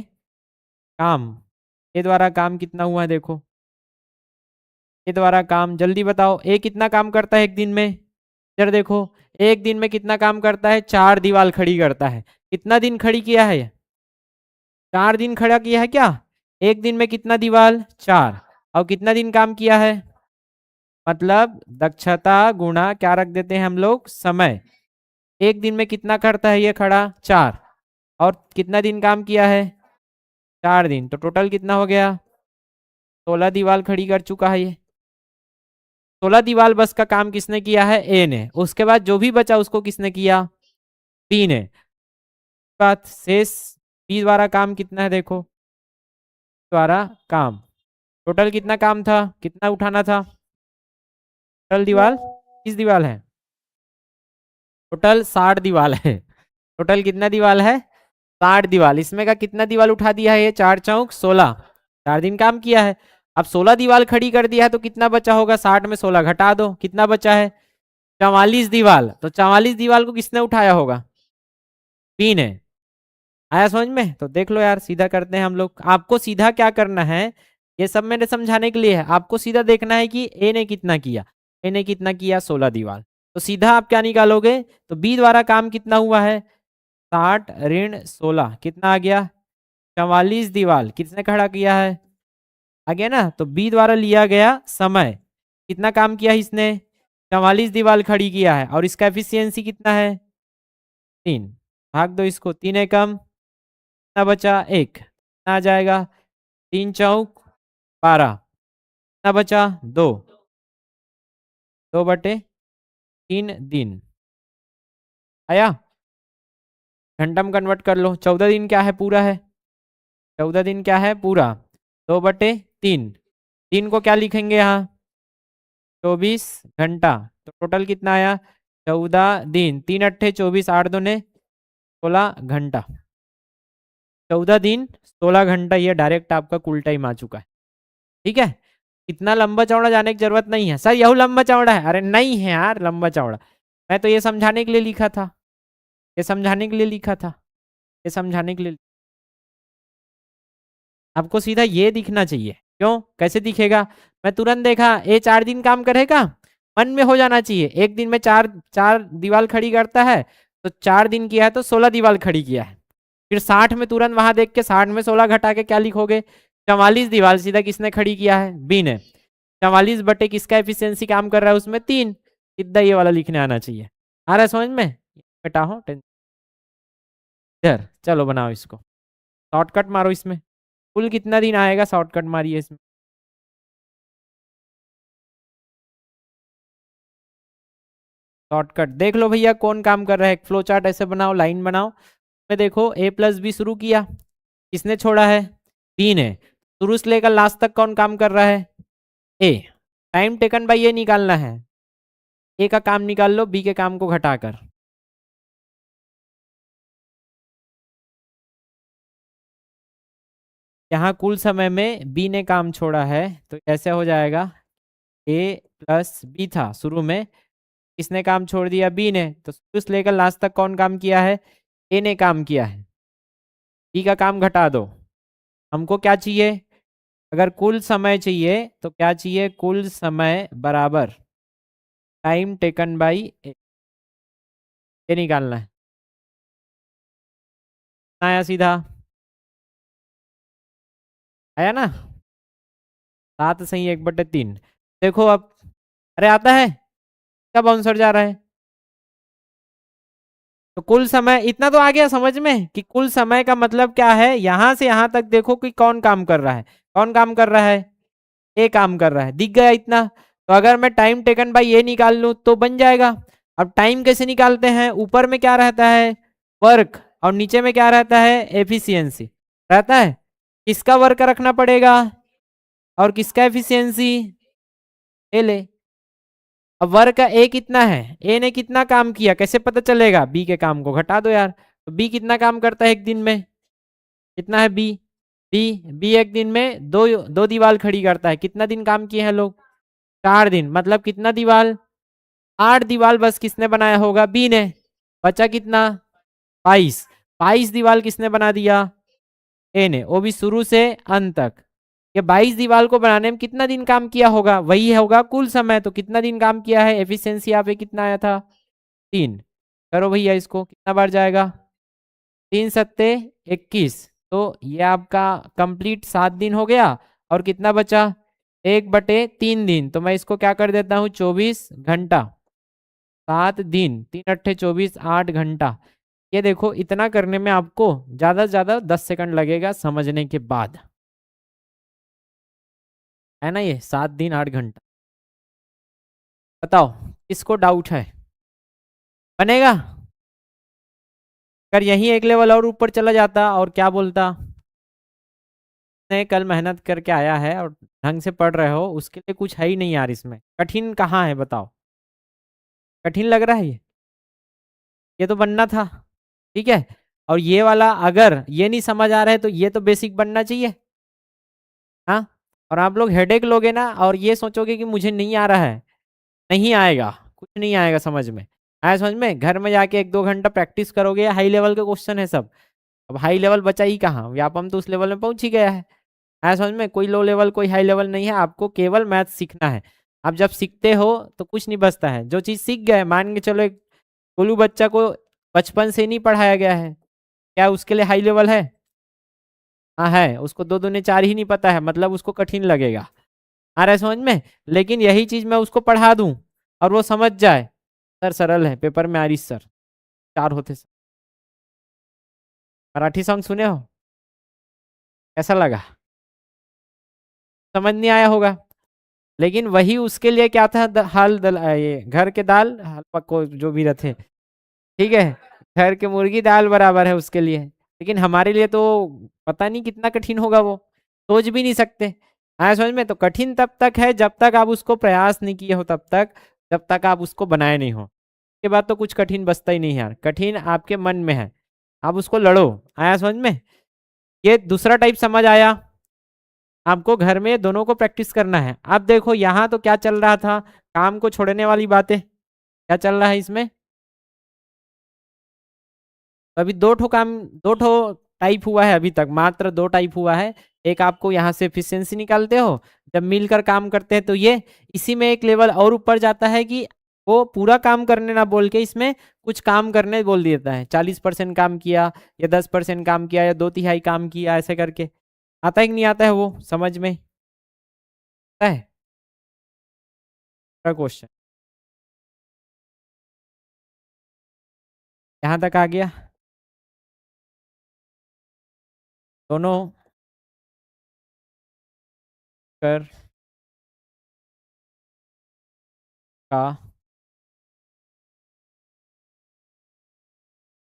काम, ए द्वारा काम कितना हुआ है देखो, ए द्वारा काम जल्दी बताओ, ए कितना काम करता है एक दिन में, इधर देखो एक दिन में कितना काम करता है 4 दीवार खड़ी करता है। कितना दिन खड़ी किया है, 4 दिन खड़ा किया है क्या, एक दिन में कितना दीवार 4, और कितना दिन काम किया है, मतलब दक्षता गुणा क्या रख देते हैं हम लोग समय। एक दिन में कितना करता है ये खड़ा 4, और कितना दिन काम किया है 4 दिन, तो टोटल कितना हो गया 16 दीवार खड़ी कर चुका है ये। 16 दीवार बस का काम किसने किया है, ए ने। उसके बाद जो भी बचा उसको किसने किया, बी ने। बात शेष बी द्वारा काम कितना है देखो, द्वारा काम टोटल कितना काम था, कितना उठाना था, टोटल दीवार किस दीवार है, टोटल 60 दीवार है। टोटल कितना दीवाल है? 60 दीवाल। इसमें का कितना दीवाल उठा दिया है? ये 4 चौक 16, 4 दिन काम किया है। अब 16 दीवाल खड़ी कर दिया है तो कितना बचा होगा? 60 में 16 घटा दो, कितना बचा है? 44 दीवाल। तो 44 दीवाल को किसने उठाया होगा? बी ने। आया समझ में? तो देख लो यार, सीधा करते हैं हम लोग। आपको सीधा क्या करना है, ये सब मैंने समझाने के लिए है। आपको सीधा देखना है कि ए ने कितना किया। ए ने कितना किया? 16 दीवार। तो सीधा आप क्या निकालोगे? तो बी द्वारा काम कितना हुआ है? 60 ऋण 16 कितना आ गया? 44 दीवार। किसने खड़ा किया है? आ गया ना? तो बी द्वारा लिया गया समय, कितना काम किया इसने? 44 दीवार खड़ी किया है। और इसका एफिशिएंसी कितना है? 3। भाग दो इसको, 3 एकम कितना बचा? 1। कितना आ जाएगा? 3 चौक 12। कितना बचा? 2। 2/3 दिन आया। घंटा में कन्वर्ट कर लो। 14 दिन क्या है? पूरा है। 14 दिन क्या है? पूरा। 2/3। दिन को क्या लिखेंगे यहाँ? 24 घंटा। तो टोटल कितना आया? 14 दिन। 3 × 8 = 24, 8 × 2 = 16 घंटा। 14 दिन 16 घंटा, ये डायरेक्ट आपका कुल टाइम आ चुका है। ठीक है, इतना लंबा चौड़ा जाने की जरूरत नहीं है। सर यह लंबा चौड़ा है? अरे नहीं है यार लंबा चौड़ा, मैं तो ये समझाने के लिए लिखा था, ये समझाने के लिए लिखा था, ये समझाने के लिए। आपको सीधा ये दिखना चाहिए। क्यों? कैसे दिखेगा? मैं तुरंत देखा ये 4 दिन काम करेगा, मन में हो जाना चाहिए एक दिन में चार चार दीवार खड़ी करता है, तो 4 दिन किया है तो 16 दीवार खड़ी किया है। फिर 60 में तुरंत वहां देख के 60 में 16 घटा के क्या लिखोगे? 44 दीवार। सीधा किसने खड़ी किया है? बी ने। 44 बटे किसका एफिशिएंसी काम कर रहा है उसमें? 3। सीधा ये वाला लिखने आना चाहिए। आ रहा है समझ में? बेटा हो इधर, चलो बनाओ इसको, शॉर्टकट मारो इसमें। कुल कितना दिन आएगा? शॉर्टकट मारिए इसमें। शॉर्टकट देख लो भैया, कौन काम कर रहा है। फ्लो चार्ट ऐसे बनाओ, लाइन बनाओ। में देखो a+b शुरू किया, किसने छोड़ा है? बी ने। शुरू से लेकर लास्ट तक कौन काम कर रहा है? ए। टाइम टेकन बाय ये निकालना है। ए का काम निकाल लो बी के काम को घटाकर। यहाँ कुल समय में बी ने काम छोड़ा है, तो ऐसे हो जाएगा a+b था शुरू में, किसने काम छोड़ दिया? बी ने। तो शुरू से लेकर लास्ट तक कौन काम किया है? ए ने काम किया है। बी का काम घटा दो। हमको क्या चाहिए? अगर कुल समय चाहिए तो क्या चाहिए? कुल समय बराबर टाइम टेकन बाई, ये निकालना है। आया सीधा? आया ना? 7 सही 1/3। देखो अब, अरे आता है, कब आंसर जा रहा है? तो कुल समय इतना तो आ गया समझ में कि कुल समय का मतलब क्या है। यहां से यहां तक देखो कि कौन काम कर रहा है। कौन काम कर रहा है? ए काम कर रहा है, दिख गया इतना। तो अगर मैं टाइम टेकन बाय ये निकाल लूं तो बन जाएगा। अब टाइम कैसे निकालते हैं? ऊपर में क्या रहता है? वर्क, और नीचे में क्या रहता है? एफिशिएंसी रहता है। किसका वर्क रखना पड़ेगा और किसका एफिशिएंसी? ए ले। अब वर्क का ए कितना है? ए ने कितना काम किया कैसे पता चलेगा? बी के काम को घटा दो यार। तो बी कितना काम करता है एक दिन में? कितना है बी? बी बी एक दिन में दो दो दीवार खड़ी करता है। कितना दिन काम किए हैं लोग? 4 दिन। मतलब कितना दीवार? 8 दीवार बस किसने बनाया होगा? बी ने। बचा कितना? 22। 22 दीवार किसने बना दिया? ए ने, वो भी शुरू से अंत तक। ये 22 दीवार को बनाने में कितना दिन काम किया होगा? वही होगा कुल समय। तो कितना दिन काम किया है? एफिशिएंसी यहाँ पे कितना आया था? 3। करो भैया इसको, कितना बार जाएगा? 3×7=21। तो ये आपका कंप्लीट 7 दिन हो गया। और कितना बचा? 1/3 दिन। तो मैं इसको क्या कर देता हूँ? 24 घंटा। 7 दिन 3×8 = 24, 8 घंटा। ये देखो, इतना करने में आपको ज्यादा से ज्यादा 10 सेकंड लगेगा समझने के बाद, है ना? ये 7 दिन 8 घंटा। बताओ किसको डाउट है? बनेगा? अगर यही एक लेवल और ऊपर चला जाता और क्या बोलता? ने कल मेहनत करके आया है और ढंग से पढ़ रहे हो, उसके लिए कुछ है ही नहीं यार। इसमें कठिन कहाँ है बताओ? कठिन लग रहा है ये तो बनना था। ठीक है। और ये वाला अगर ये नहीं समझ आ रहा है तो ये तो बेसिक बनना चाहिए। हाँ। और आप लोग हेडेक लोगे ना और ये सोचोगे कि मुझे नहीं आ रहा है, नहीं आएगा, कुछ नहीं आएगा समझ में। आया समझ में? घर में जाके 1-2 घंटा प्रैक्टिस करोगे, हाई लेवल के क्वेश्चन है सब। अब हाई लेवल बचा ही कहाँ, व्यापम तो उस लेवल में पहुंच ही गया है। आया समझ में? कोई लो लेवल कोई हाई लेवल नहीं है, आपको केवल मैथ सीखना है। आप जब सीखते हो तो कुछ नहीं बचता है, जो चीज सीख गए मान के चलो एक गोलू बच्चा को बचपन से नहीं पढ़ाया गया है, क्या उसके लिए हाई लेवल है? हाँ है, उसको 2 दूनी 4 ही नहीं पता है, मतलब उसको कठिन लगेगा। आ रहा है समझ में? लेकिन यही चीज मैं उसको पढ़ा दूं और वो समझ जाए, सर सरल है, पेपर में आरिश सर 4 होते सर। मराठी सॉन्ग सुने हो? कैसा लगा? समझ नहीं आया होगा। लेकिन वही उसके लिए क्या था, ये घर के दाल हल पक्को जो भी रहते, ठीक है, घर के मुर्गी दाल बराबर है उसके लिए। लेकिन हमारे लिए तो पता नहीं कितना कठिन होगा, वो सोच भी नहीं सकते। आया समझ में? तो कठिन तब तक है जब तक आप उसको प्रयास नहीं किए हो, तब तक, जब तक आप उसको बनाए नहीं हो, के बाद तो कुछ कठिन बचता ही नहीं है यार। कठिन आपके मन में है, आप उसको लड़ो। आया समझ में? ये दूसरा टाइप समझ आया? आपको घर में दोनों को प्रैक्टिस करना है। अब देखो यहाँ तो क्या चल रहा था, काम को छोड़ने वाली बातें, क्या चल रहा है इसमें? अभी दो ठो टाइप हुआ है अभी तक, मात्र 2 टाइप हुआ है। एक आपको यहाँ से एफिशिएंसी निकालते हो, जब मिलकर काम करते हैं तो ये, इसी में एक लेवल और ऊपर जाता है कि वो पूरा काम करने ना बोल के इसमें कुछ काम करने बोल देता है, 40% काम किया या 10% काम किया या 2/3 काम किया, ऐसे करके। आता है कि नहीं आता है वो समझ में? आता है क्वेश्चन? यहाँ तक आ गया? दोनों कर का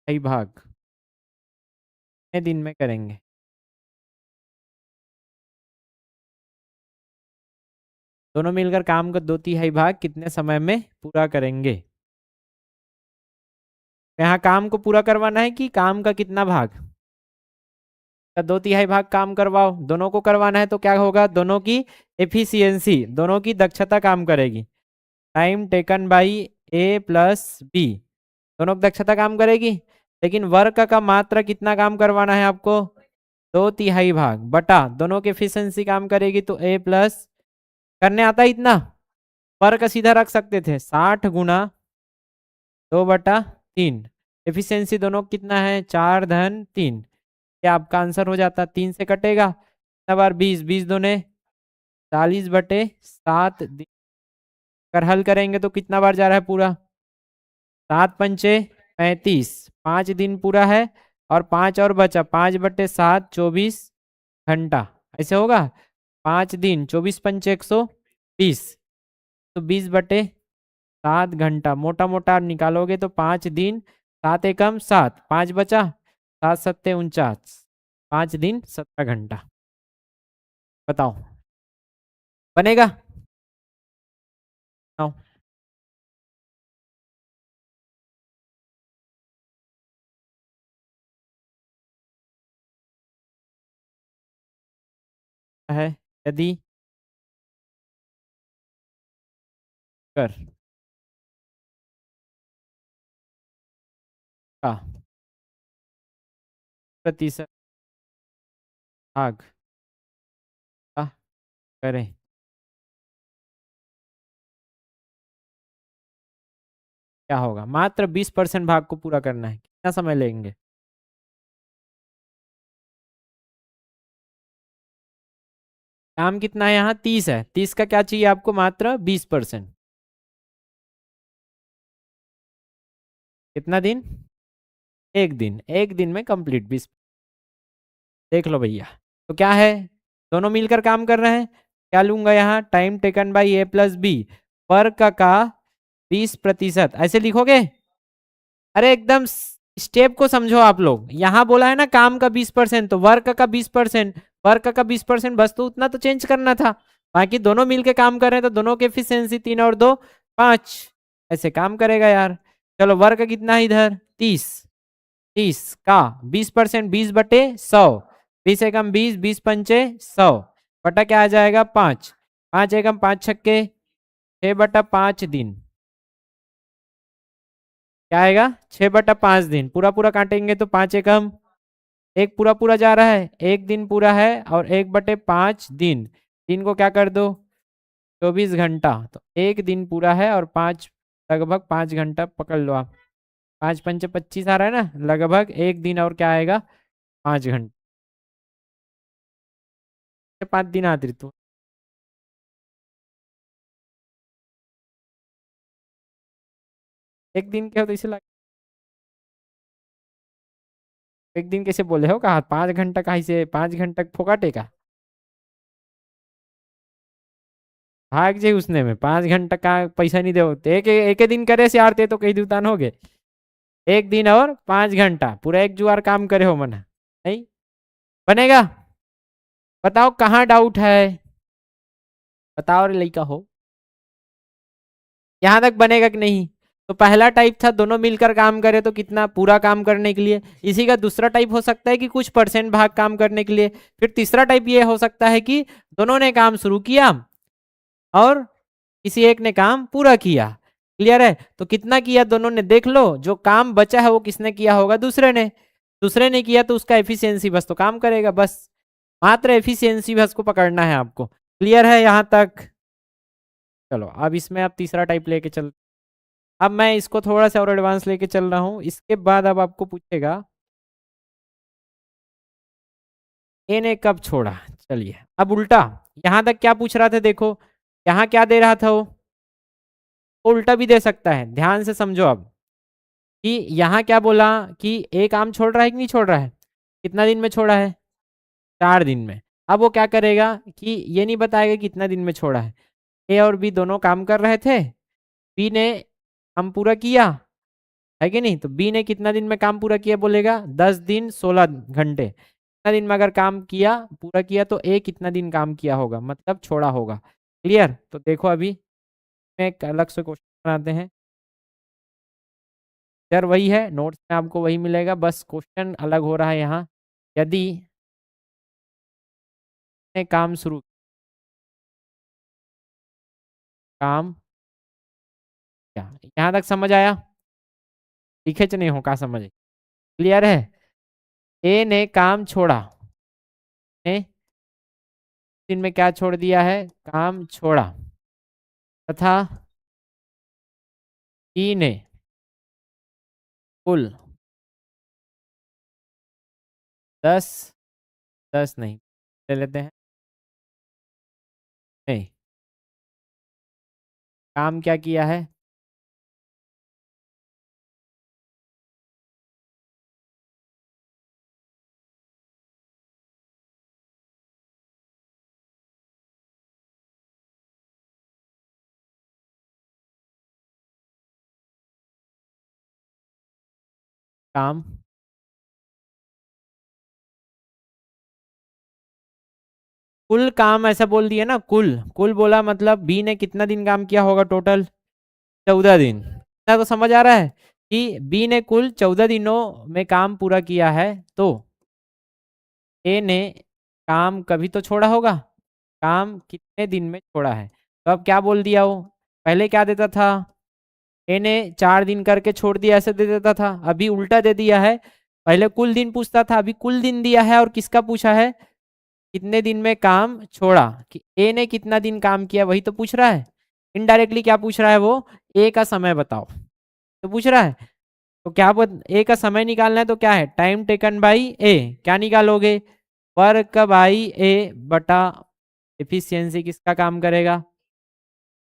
सही भाग कितने दिन में करेंगे? दोनों मिलकर काम का 2/3 भाग कितने समय में पूरा करेंगे? यहाँ काम को पूरा करवाना है कि काम का कितना भाग का 2/3 भाग काम करवाओ, दोनों को करवाना है तो क्या होगा, दोनों की एफिशिएंसी, दोनों की दक्षता काम करेगी। Time taken by A plus B, दोनों की दक्षता काम करेगी। लेकिन वर्क का मात्रा कितना काम करवाना है आपको, 2/3 भाग बटा दोनों की एफिशिएंसी काम करेगी तो ए प्लस, करने आता है इतना, वर्क सीधा रख सकते थे 60 × 2/3। एफिशिएंसी दोनों कितना है, 4-3, क्या आपका आंसर हो जाता, 3 से कटेगा, कितना बार 20, 20 दूने 40/7 दिन। अगर हल करेंगे तो कितना बार जा रहा है पूरा, 7×5 = 35, 5 दिन पूरा है। और 5 और बचा, 5/7 24 घंटा, ऐसे होगा। 5 दिन 24×5 = 120, तो 20/7 घंटा, मोटा मोटा निकालोगे तो 5 दिन, 7 एकम 7, 5 बचा, 7×7 = 49, 5 दिन 17 घंटा। बताओ बनेगा? बताओ। है यदि कर का प्रतिशत भाग का करें, क्या होगा? मात्र 20% भाग को पूरा करना है, कितना समय लेंगे? काम कितना है यहाँ, 30 है, 30 का क्या चाहिए आपको, मात्र 20%। कितना दिन, 1 दिन, 1 दिन में कंप्लीट 20। देख लो भैया, तो क्या है, दोनों मिलकर काम कर रहे हैं, क्या लूंगा यहाँ, time taken by A plus B, work का 20%, ऐसे लिखोगे। अरे एकदम स्टेप को समझो आप लोग, यहाँ बोला है ना काम का 20%, तो वर्क का 20%, वर्क का 20%, बस तो उतना तो चेंज करना था। बाकी दोनों मिलके काम कर रहे हैं तो दोनों की एफिशिएंसी 3 और 2 5, ऐसे काम करेगा यार। चलो वर्क कितना है इधर, 30, 30 का 20%, 20/100, 20 एकम 20, 20 पंचे 100 बटा क्या आ जाएगा 5, 5 एकम 5 छक्के 6/5 दिन, क्या आएगा 6/5 दिन। पूरा पूरा काटेंगे तो 5 एकम एक पूरा पूरा जा रहा है, एक दिन पूरा है, और 1/5 दिन, दिन को क्या कर दो 24 घंटा, तो एक दिन पूरा है और लगभग 5 घंटा पकड़ लो आप, 5 पंचे 25 आ रहा है ना, लगभग एक दिन और क्या आएगा 5 घंटे, 5 दिन आती तो एक दिन क्या हो तो इसे लग, एक दिन कैसे बोले हो कहा 5 घंटा, कहीं से 5 घंटा फोकाटे का भाग जाए उसने में 5 घंटा का पैसा नहीं दे होते, एक दिन करे से आरते तो कई दुकान हो गए, एक दिन और 5 घंटा पूरा एक जुआर काम करे हो मना नहीं बनेगा। बताओ कहाँ डाउट है, बताओ रे लड़का हो, यहाँ तक बनेगा कि नहीं। तो पहला टाइप था दोनों मिलकर काम करे तो कितना पूरा काम करने के लिए, इसी का दूसरा टाइप हो सकता है कि कुछ परसेंट भाग काम करने के लिए, फिर तीसरा टाइप ये हो सकता है कि दोनों ने काम शुरू किया और किसी एक ने काम पूरा किया। क्लियर है, तो कितना किया दोनों ने देख लो, जो काम बचा है वो किसने किया होगा दूसरे ने, दूसरे ने किया तो उसका एफिशिएंसी बस तो काम करेगा, बस मात्र एफिशिएंसी बस को पकड़ना है आपको। क्लियर है यहाँ तक। चलो अब इसमें आप तीसरा टाइप लेके चल, अब मैं इसको थोड़ा सा और एडवांस लेके चल रहा हूँ, इसके बाद अब आपको पूछेगा ए ने कब छोड़ा। चलिए अब उल्टा, यहाँ तक क्या पूछ रहा था देखो, यहाँ क्या दे रहा था वो उल्टा भी दे सकता है, ध्यान से समझो अब कि यहाँ क्या बोला कि एक आम छोड़ रहा है कि नहीं छोड़ रहा है, कितना दिन में छोड़ा है 4 दिन में। अब वो क्या करेगा कि ये नहीं बताएगा कितना दिन में छोड़ा है, ए और बी दोनों काम कर रहे थे, बी ने काम पूरा किया है कि नहीं, तो बी ने कितना दिन में काम पूरा किया बोलेगा 10 दिन 16 घंटे, कितना दिन में अगर काम किया पूरा किया तो ए कितना दिन काम किया होगा मतलब छोड़ा होगा। क्लियर, तो देखो अभी मैं एक अलग से क्वेश्चन बनाते हैं, यार वही है नोट्स में आपको वही मिलेगा, बस क्वेश्चन अलग हो रहा है यहाँ। यदि ने काम शुरू, काम क्या, यहाँ तक समझ आया, लिखे च नहीं हो का समझ, क्लियर है। ए ने काम छोड़ा, ने दिन में क्या छोड़ दिया है काम छोड़ा, तथा ई ने कुल 10, 10 नहीं ले लेते हैं, नहीं काम क्या किया है, काम कुल काम ऐसा बोल दिया ना, कुल कुल बोला मतलब बी ने कितना दिन काम किया होगा टोटल 14 दिन, इतना तो समझ आ रहा है कि बी ने कुल 14 दिनों में काम पूरा किया है, तो ए ने काम कभी तो छोड़ा होगा, काम कितने दिन में छोड़ा है, तो अब क्या बोल दिया वो, पहले क्या देता था ए ने 4 दिन करके छोड़ दिया ऐसे दे देता था, अभी उल्टा दे दिया है, पहले कुल दिन पूछता था अभी कुल दिन दिया है और किसका पूछा है कितने दिन में काम छोड़ा, कि ए ने कितना दिन काम किया वही तो पूछ रहा है, इनडायरेक्टली क्या पूछ रहा है वो ए का समय बताओ तो पूछ रहा है, तो क्या ए का समय निकालना है तो क्या है टाइम टेकन बाई ए, क्या निकालोगे वर्क बाई ए बटा एफिशिएंसी किसका काम करेगा।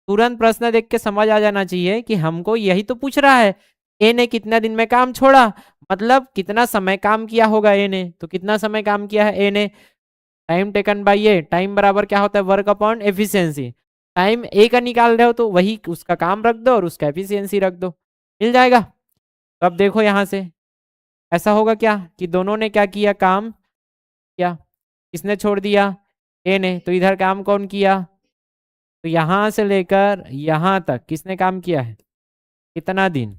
तुरंत प्रश्न देख के समझ आ जाना चाहिए कि हमको यही तो पूछ रहा है, ए ने कितना दिन में काम छोड़ा मतलब कितना समय काम किया होगा ए ने, तो कितना समय काम किया है ए ने, time taken by A, time बराबर क्या होता है वर्क अपॉन एफिशिएंसी, टाइम ए का निकाल रहे हो तो वही उसका काम रख दो और उसका एफिशिएंसी रख दो, मिल जाएगा। तो अब देखो यहाँ से ऐसा होगा क्या कि दोनों ने क्या किया काम किया, किसने छोड़ दिया ए ने, तो इधर काम कौन किया, तो यहां से लेकर यहां तक किसने काम किया है कितना दिन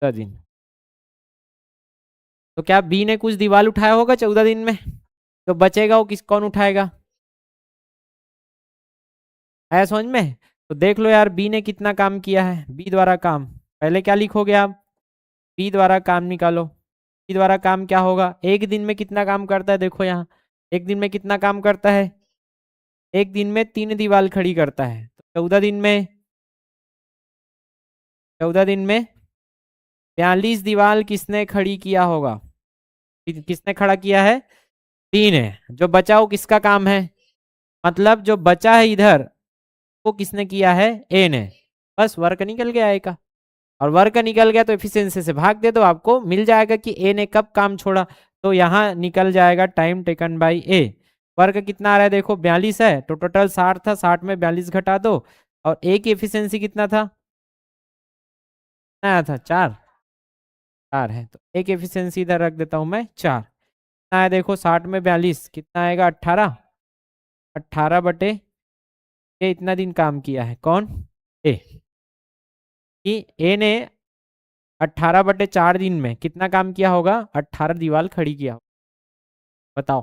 10 दिन, तो क्या बी ने कुछ दीवार उठाया होगा 14 दिन में? तो बचेगा वो कौन उठाएगा? आया समझ में? तो देख लो यार, बी ने कितना काम किया है, बी द्वारा काम। पहले क्या लिखोगे आप? बी द्वारा काम निकालो। बी द्वारा काम क्या होगा? एक दिन में कितना काम करता है, देखो यहाँ। एक दिन में कितना काम करता है? एक दिन में 3 दीवार खड़ी करता है। तो 14 दिन में, 14 दिन में 42 दीवार किसने खड़ी किया होगा? किसने खड़ा किया है? तीन है। जो बचा वो किसका काम है? मतलब जो बचा है इधर, वो किसने किया है? ए ने। बस वर्क निकल गया ए का। और वर्क निकल गया तो एफिशिएंसी से भाग दे दो, आपको मिल जाएगा कि ए ने कब काम छोड़ा। तो यहाँ निकल जाएगा टाइम टेकन बाय ए। वर्क कितना आ रहा है देखो, 42 है, तो टोटल 60 था, 60 में 42 घटा दो। और ए की एफिशिएंसी कितना था? आया था 4। 4 है तो ए की एफिशिएंसी इधर रख देता हूं मैं 4। कितना है देखो, 60 में 42 कितना आएगा? 18। 18 बटे, ये इतना दिन काम किया है कौन? ए। कि ए ने 18/4 दिन में कितना काम किया होगा? 18 दीवार खड़ी किया होगा। बताओ।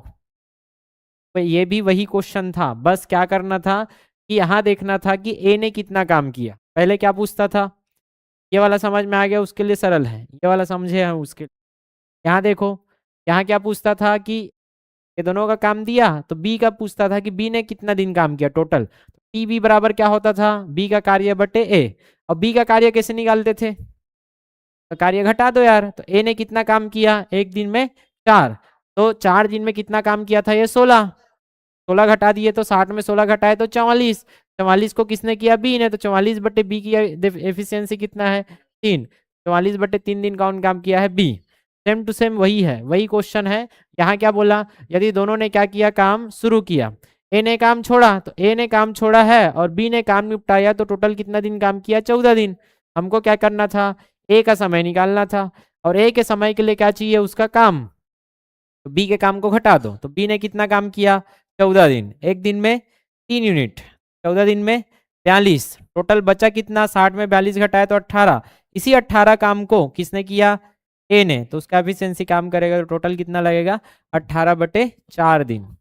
तो ये भी वही क्वेश्चन था, बस क्या करना था कि यहाँ देखना था कि ए ने कितना काम किया। पहले क्या पूछता था? ये वाला समझ में आ गया, उसके लिए सरल है। ये वाला समझे हैं उसके। यहाँ देखो, यहाँ क्या पूछता था कि ये दोनों का काम दिया, तो बी का पूछता था कि बी ने कितना दिन काम किया टोटल। टी बी बराबर क्या होता था? बी का कार्य बटे ए। और बी का कार्य कैसे निकालते थे? तो कार्य घटा दो यार। तो ए ने कितना काम किया एक दिन में? 4। तो 4 दिन में कितना काम किया था ये? 16। 16 घटा दिए तो 60 में 16 घटाए तो 44। 44 को किसने किया? बी ने। तो 44 बटे बी की एफिशिएंसी कितना है? 3। 44/3 दिन कौन काम किया है? बी। सेम टू सेम वही है, वही क्वेश्चन है। यहाँ क्या बोला? यदि दोनों ने क्या किया? काम शुरू किया। ए ने काम छोड़ा, तो ए ने काम छोड़ा है और बी ने काम निपटाया, तो टोटल कितना दिन काम किया? 14 दिन। हमको क्या करना था? ए का समय निकालना था। और ए के समय के लिए क्या चाहिए? उसका काम। तो बी के काम को घटा दो। तो बी ने कितना काम किया? 14 दिन। एक दिन में 3 यूनिट, 14 दिन में 42। टोटल बचा कितना? 60 में 42 घटाए तो 18। इसी 18 काम को किसने किया? ए ने। तो उसका एफिशिएंसी काम करेगा तो टोटल कितना लगेगा? 18/4 दिन।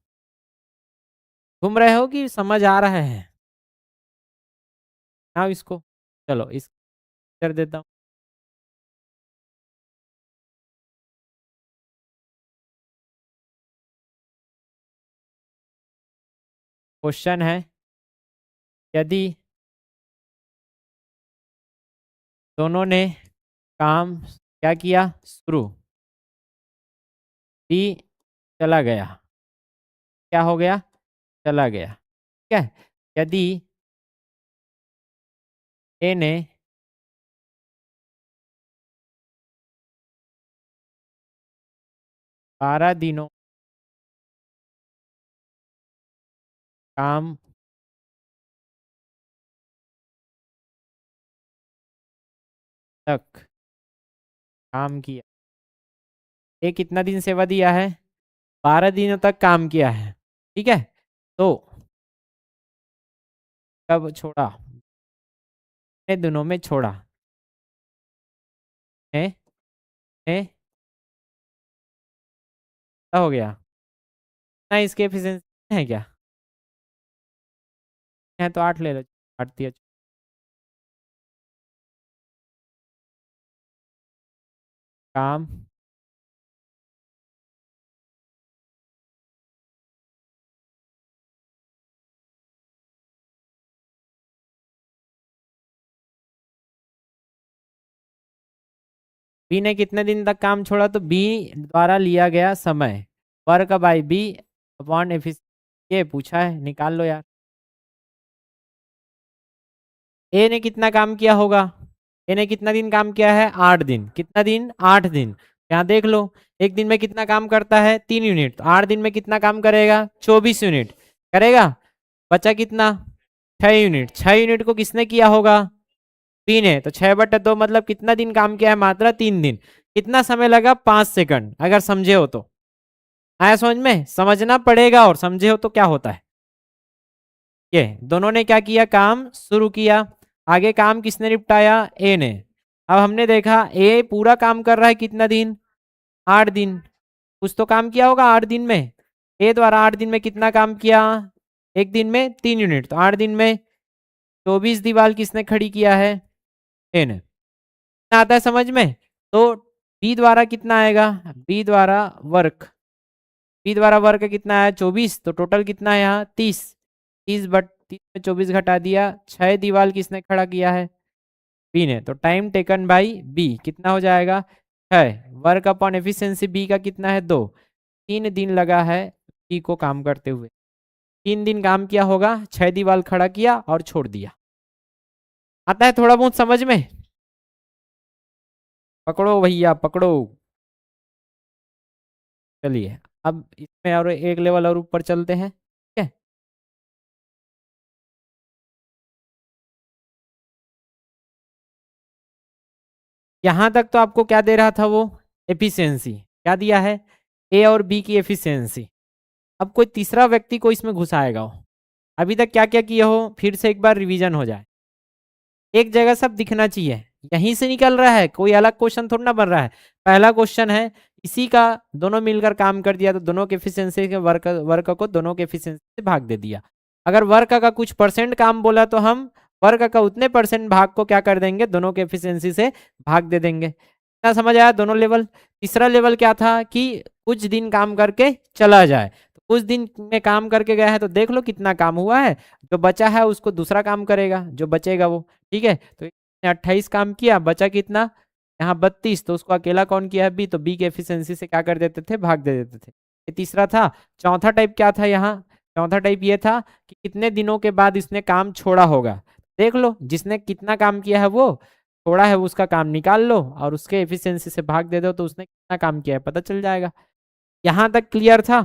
घूम रहे हो कि समझ आ रहा है? ना इसको, चलो इस कर देता हूँ। क्वेश्चन है, यदि दोनों ने काम क्या किया? शुरू। बी चला गया। क्या हो गया? चला गया। ठीक है। यदि ए ने 12 दिनों काम तक काम किया। ए कितना दिन सेवा दिया है? 12 दिनों तक काम किया है। ठीक है। तो कब छोड़ा? दिनों में छोड़ा है। है क्या हो गया? ना इसके एफिशिएंसी है क्या? है तो 8 ले लो। 8 दिया। काम बी ने कितने दिन तक काम छोड़ा? तो बी द्वारा लिया गया समय, work by B upon efficiency, ये पूछा है, निकाल लो यार। ए ने कितना काम किया होगा? ए ने कितना दिन काम किया है? 8 दिन। कितना दिन? 8 दिन। यहाँ देख लो, एक दिन में कितना काम करता है? 3 यूनिट। तो 8 दिन में कितना काम करेगा? 24 यूनिट करेगा। बचा कितना? 6 यूनिट। 6 यूनिट को किसने किया होगा? बी ने। तो 6/2 मतलब कितना दिन काम किया है? मात्र 3 दिन। कितना समय लगा? 5 सेकंड, अगर समझे हो तो। आया समझ में? समझना पड़ेगा, और समझे हो तो क्या होता है। ये दोनों ने क्या किया? काम शुरू किया। आगे काम किसने निपटाया? ए ने। अब हमने देखा ए पूरा काम कर रहा है कितना दिन? 8 दिन, कुछ तो काम किया होगा 8 दिन में। ए द्वारा 8 दिन में कितना काम किया, एक दिन में 3 यूनिट, तो 8 दिन में 24 दीवार किसने खड़ी किया है, ए ने। आता है समझ में। तो बी द्वारा कितना आएगा, बी द्वारा वर्क, बी द्वारा वर्क कितना है 24, तो टोटल कितना है यहाँ 30, 30 में 24 घटा दिया, 6 दीवार किसने खड़ा किया है, बी ने। तो टाइम टेकन बाई बी कितना हो जाएगा 6, वर्क अपॉन एफिशिएंसी बी का कितना है 2, 3 दिन लगा है बी को काम करते हुए, 3 दिन काम किया होगा, 6 दीवार खड़ा किया और छोड़ दिया। आता है थोड़ा बहुत समझ में, पकड़ो भैया पकड़ो। चलिए अब इसमें और एक लेवल और ऊपर चलते हैं, ठीक है। यहां तक तो आपको क्या दे रहा था वो, एफिशिएंसी क्या दिया है, ए और बी की एफिशिएंसी। अब कोई तीसरा व्यक्ति को इसमें घुसाएगा हो, अभी तक क्या क्या किए हो फिर से एक बार रिवीजन हो जाए, एक जगह सब दिखना चाहिए, यहीं से निकल रहा है, कोई अलग क्वेश्चन थोड़ा ना बन रहा है। पहला क्वेश्चन है इसी का, दोनों मिलकर काम कर दिया तो दोनों के एफिशिएंसी के वर्क वर्क को दोनों के एफिशिएंसी से भाग दे दिया। अगर वर्क का कुछ परसेंट काम बोला तो हम वर्क का उतने परसेंट भाग को क्या कर देंगे, दोनों के एफिशिएंसी से भाग दे देंगे। क्या समझ आया दोनों लेवल। तीसरा लेवल क्या था कि कुछ दिन काम करके चला जाए, तो कुछ दिन में काम करके गया है तो देख लो कितना काम हुआ है, जो बचा है उसको दूसरा काम करेगा, जो बचेगा वो, ठीक है। तो 28 काम किया, बचा कितना यहाँ 32, तो उसको अकेला कौन किया है बी, तो बी के एफिशिएंसी से क्या कर देते थे, भाग दे देते थे। ये तीसरा था। चौथा टाइप क्या था यहाँ, चौथा टाइप ये था कि कितने दिनों के बाद इसने काम छोड़ा होगा, देख लो जिसने कितना काम किया है वो छोड़ा है उसका काम निकाल लो और उसके एफिशिएंसी से भाग दे दो, तो उसने कितना काम किया है पता चल जाएगा। यहाँ तक क्लियर था।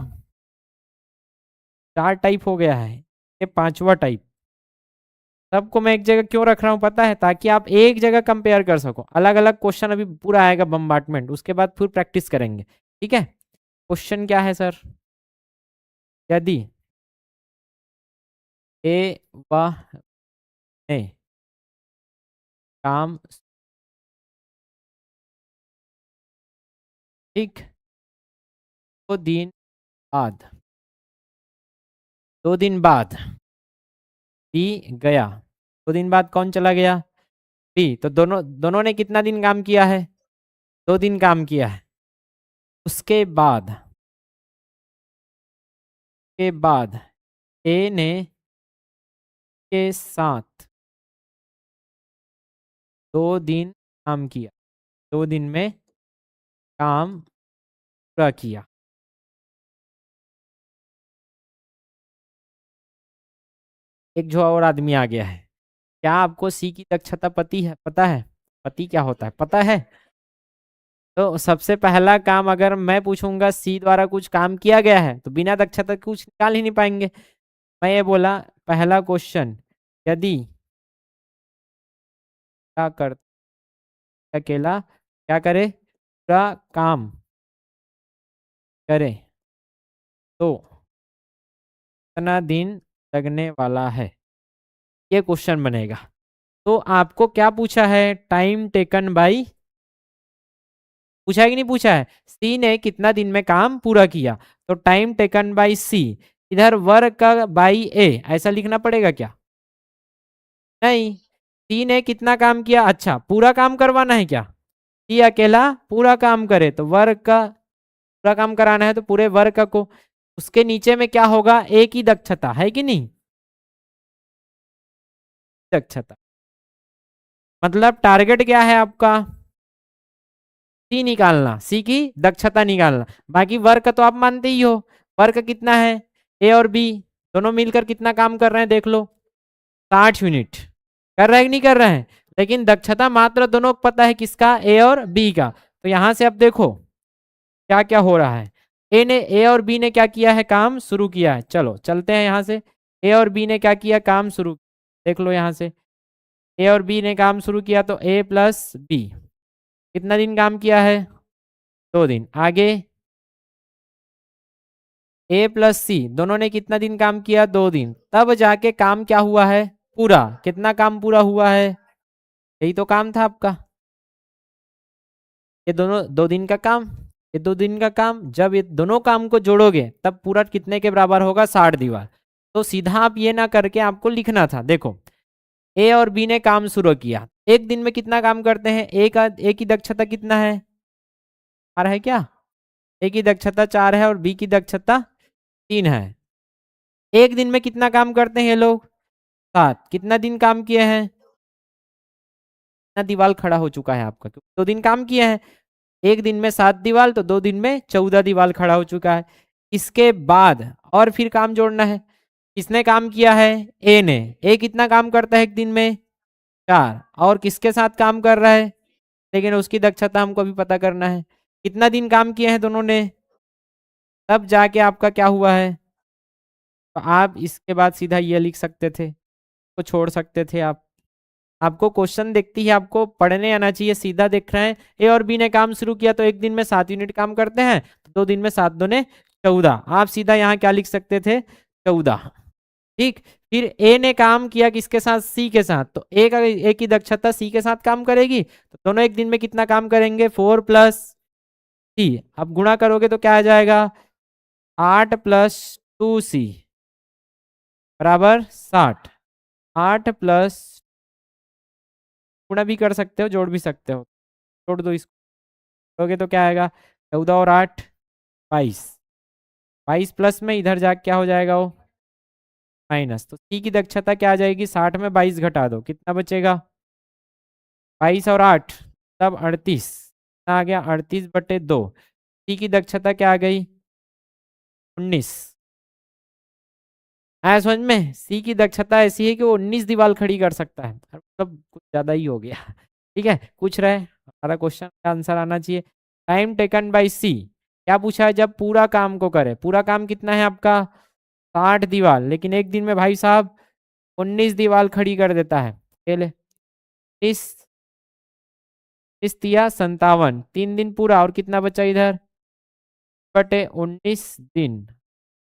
4 टाइप हो गया है, ये 5वां टाइप। सबको मैं एक जगह क्यों रख रहा हूँ पता है, ताकि आप एक जगह कंपेयर कर सको, अलग अलग क्वेश्चन अभी पूरा आएगा बम्बार्टमेंट, उसके बाद फिर प्रैक्टिस करेंगे, ठीक है। क्वेश्चन क्या है सर, यदि ए व ने काम, ठीक, 2 दिन बाद, 2 दिन बाद बी गया, 2 दिन बाद कौन चला गया, बी। तो दोनों दोनों ने कितना दिन काम किया है, 2 दिन काम किया है। उसके बाद, के बाद ए ने के साथ 2 दिन काम किया, 2 दिन में काम पूरा किया। एक जो और आदमी आ गया है, क्या आपको सी की दक्षता पति है, पता है पति क्या होता है पता है। तो सबसे पहला काम अगर मैं पूछूंगा सी द्वारा कुछ काम किया गया है तो बिना दक्षता के कुछ निकाल ही नहीं पाएंगे। मैं ये बोला पहला क्वेश्चन, यदि क्या कर अकेला क्या करे पूरा काम करे तो कितना दिन लगने वाला है, ये क्वेश्चन बनेगा। तो आपको क्या पूछा है, टाइम टेकन बाई, पूछा है कि नहीं पूछा है, सी ने कितना दिन में काम पूरा किया, तो टाइम टेकन बाई सी। इधर वर्क का बाई ए ऐसा लिखना पड़ेगा क्या, नहीं, सी ने कितना काम किया, अच्छा पूरा काम करवाना है क्या, सी अकेला पूरा काम करे तो वर्क का पूरा काम कराना है तो पूरे वर्क को, उसके नीचे में क्या होगा ए की दक्षता है कि नहीं, दक्षता मतलब टारगेट क्या है आपका, सी निकालना, सी की दक्षता निकालना। बाकी वर्क तो आप मानते ही हो, वर्क कितना है ए और बी दोनों मिलकर कितना काम कर रहे हैं देख लो, 60 यूनिट कर रहे हैं कि नहीं कर रहे हैं, लेकिन दक्षता मात्र दोनों को पता है किसका, ए और बी का। तो यहां से अब देखो क्या क्या हो रहा है, ए और बी ने क्या किया है, काम शुरू किया है। चलो चलते हैं यहाँ से, ए और बी ने क्या किया, काम शुरू, देख लो यहाँ से ए और बी ने काम शुरू किया तो ए प्लस बी कितना दिन काम किया है, 2 दिन। आगे ए प्लस सी दोनों ने कितना दिन काम किया, 2 दिन, तब जाके काम क्या हुआ है पूरा, कितना काम पूरा हुआ है, यही तो काम था आपका, ये दोनों 2 दिन का काम, ये 2 दिन का काम, जब ये दोनों काम को जोड़ोगे तब पूरा कितने के बराबर होगा, 60 दीवार। तो सीधा आप ये ना करके आपको लिखना था, देखो ए और बी ने काम शुरू किया, एक दिन में कितना काम करते हैं, ए की दक्षता कितना है, 4 है क्या, ए की दक्षता 4 है और बी की दक्षता 3 है। एक दिन में कितना काम करते हैं ये लोग, 7। कितना दिन काम किए हैं, कितना दीवार खड़ा हो चुका है आपका, क्योंकि 2 दिन काम किए हैं, एक दिन में 7 दीवार, तो 2 दिन में 14 दीवार खड़ा हो चुका है। इसके बाद और फिर काम जोड़ना है, किसने काम किया है, ए ने। ए कितना काम करता है एक दिन में, 4, और किसके साथ काम कर रहा है, लेकिन उसकी दक्षता हमको अभी पता करना है, कितना दिन काम किए हैं दोनों ने, तब जाके आपका क्या हुआ है। तो आप इसके बाद सीधा ये लिख सकते थे, तो छोड़ सकते थे आप। आपको क्वेश्चन देखती ही आपको पढ़ने आना चाहिए, सीधा देख रहे हैं ए और बी ने काम शुरू किया तो एक दिन में 7 यूनिट काम करते हैं, तो 2 दिन में 7 दूने 14, आप सीधा यहाँ क्या लिख सकते थे, 14। ठीक, फिर ए ने काम किया किसके साथ, सी के साथ, तो ए की दक्षता सी के साथ काम करेगी, तो दोनों एक दिन में कितना काम करेंगे, 4 प्लस सी। अब गुणा करोगे तो क्या आ जाएगा, 8 प्लस 2 सी बराबर 60। 8 प्लस, गुणा भी कर सकते हो जोड़ भी सकते हो, जोड़ दो इसको, करोगे तो क्या आएगा, 14 और 8 22। 22 प्लस में इधर जाके क्या हो जाएगा वो, माइनस। तो सी की दक्षता क्या आ जाएगी, 60 में 22 घटा दो, कितना बचेगा, 22 और 8 तब 38, कितना आ गया, 38/2। सी की दक्षता क्या आ गई, 19। आया समझ में, सी की दक्षता ऐसी है कि वो 19 दीवार खड़ी कर सकता है, मतलब कुछ ज्यादा ही हो गया। ठीक है, पूछ रहे हमारा क्वेश्चन का आंसर आना चाहिए। टाइम टेकन बाय सी, क्या पूछा है, जब पूरा काम को करे, पूरा काम कितना है आपका, 60 दीवार, लेकिन एक दिन में भाई साहब 19 दीवार खड़ी कर देता है। ये ले, इस 57, 3 दिन पूरा, और कितना बचा इधर, बटे 19 दिन,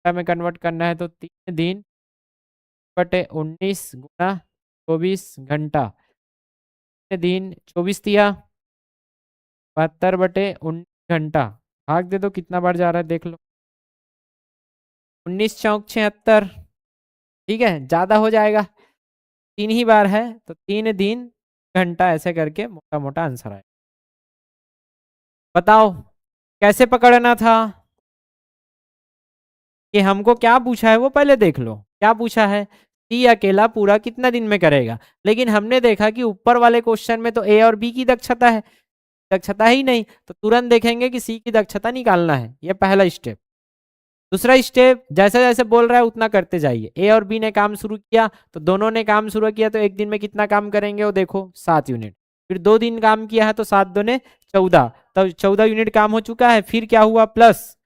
में कन्वर्ट करना है तो 3 दिन/19 × 24 घंटा, कितने दिन, 24 दिया, 72/19 घंटा, भाग दे दो कितना बार जा रहा है देख लो, 19 चौक 76। ठीक है, ज्यादा हो जाएगा, 3 ही बार है तो 3 दिन घंटा, ऐसे करके मोटा मोटा आंसर आए। बताओ कैसे पकड़ना था, कि हमको क्या पूछा है वो पहले देख लो, क्या पूछा है, सी अकेला पूरा कितना दिन में करेगा, लेकिन हमने देखा कि ऊपर वाले क्वेश्चन में तो ए और बी की दक्षता है, दक्षता ही नहीं, तो तुरंत देखेंगे कि सी की दक्षता निकालना है, ये पहला स्टेप। दूसरा स्टेप, जैसे जैसे बोल रहा है उतना करते जाइए, ए और बी ने काम शुरू किया तो दोनों ने काम शुरू किया, तो एक दिन में कितना काम करेंगे वो देखो, 7 यूनिट। फिर 2 दिन काम किया है तो 7 दूने 14, तो 14 यूनिट काम हो चुका है, फिर क्या हुआ, प्लस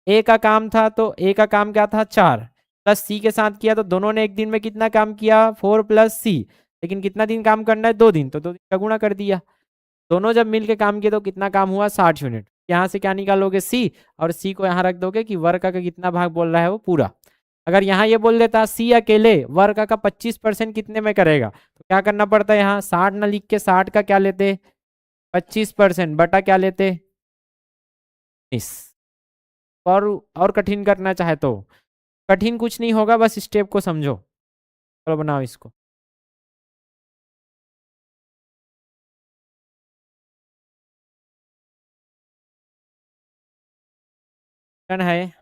ए का काम था तो ए का काम क्या था, 4, प्लस सी के साथ किया तो दोनों ने एक दिन में कितना काम किया, 4 प्लस सी, लेकिन कितना दिन काम करना है, 2 दिन, तो 2 दिन का गुणा कर दिया। दोनों जब मिलके काम किए तो कितना काम हुआ, 60 यूनिट। यहाँ से क्या निकालोगे, सी, और सी को यहाँ रख दोगे कि वर्ग का कितना भाग बोल रहा है वो पूरा। अगर यहाँ ये बोल देता सी अकेले वर्ग का 25% कितने में करेगा, तो क्या करना पड़ता है, यहाँ 60 ना लिख के 60 का क्या लेते, 25% बटा क्या लेते, 19। और कठिन करना चाहे तो, कठिन कुछ नहीं होगा, बस स्टेप को समझो। चलो बनाओ इसको। है,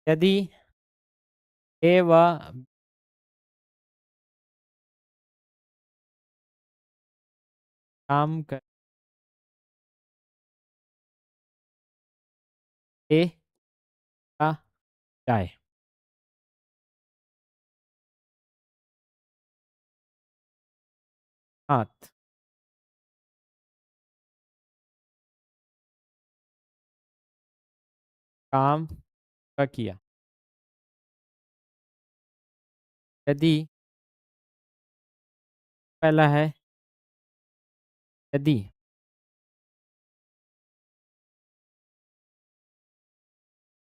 यदि ए व काम कर ए का जाए, हाथ काम का किया, यदि, पहला है यदि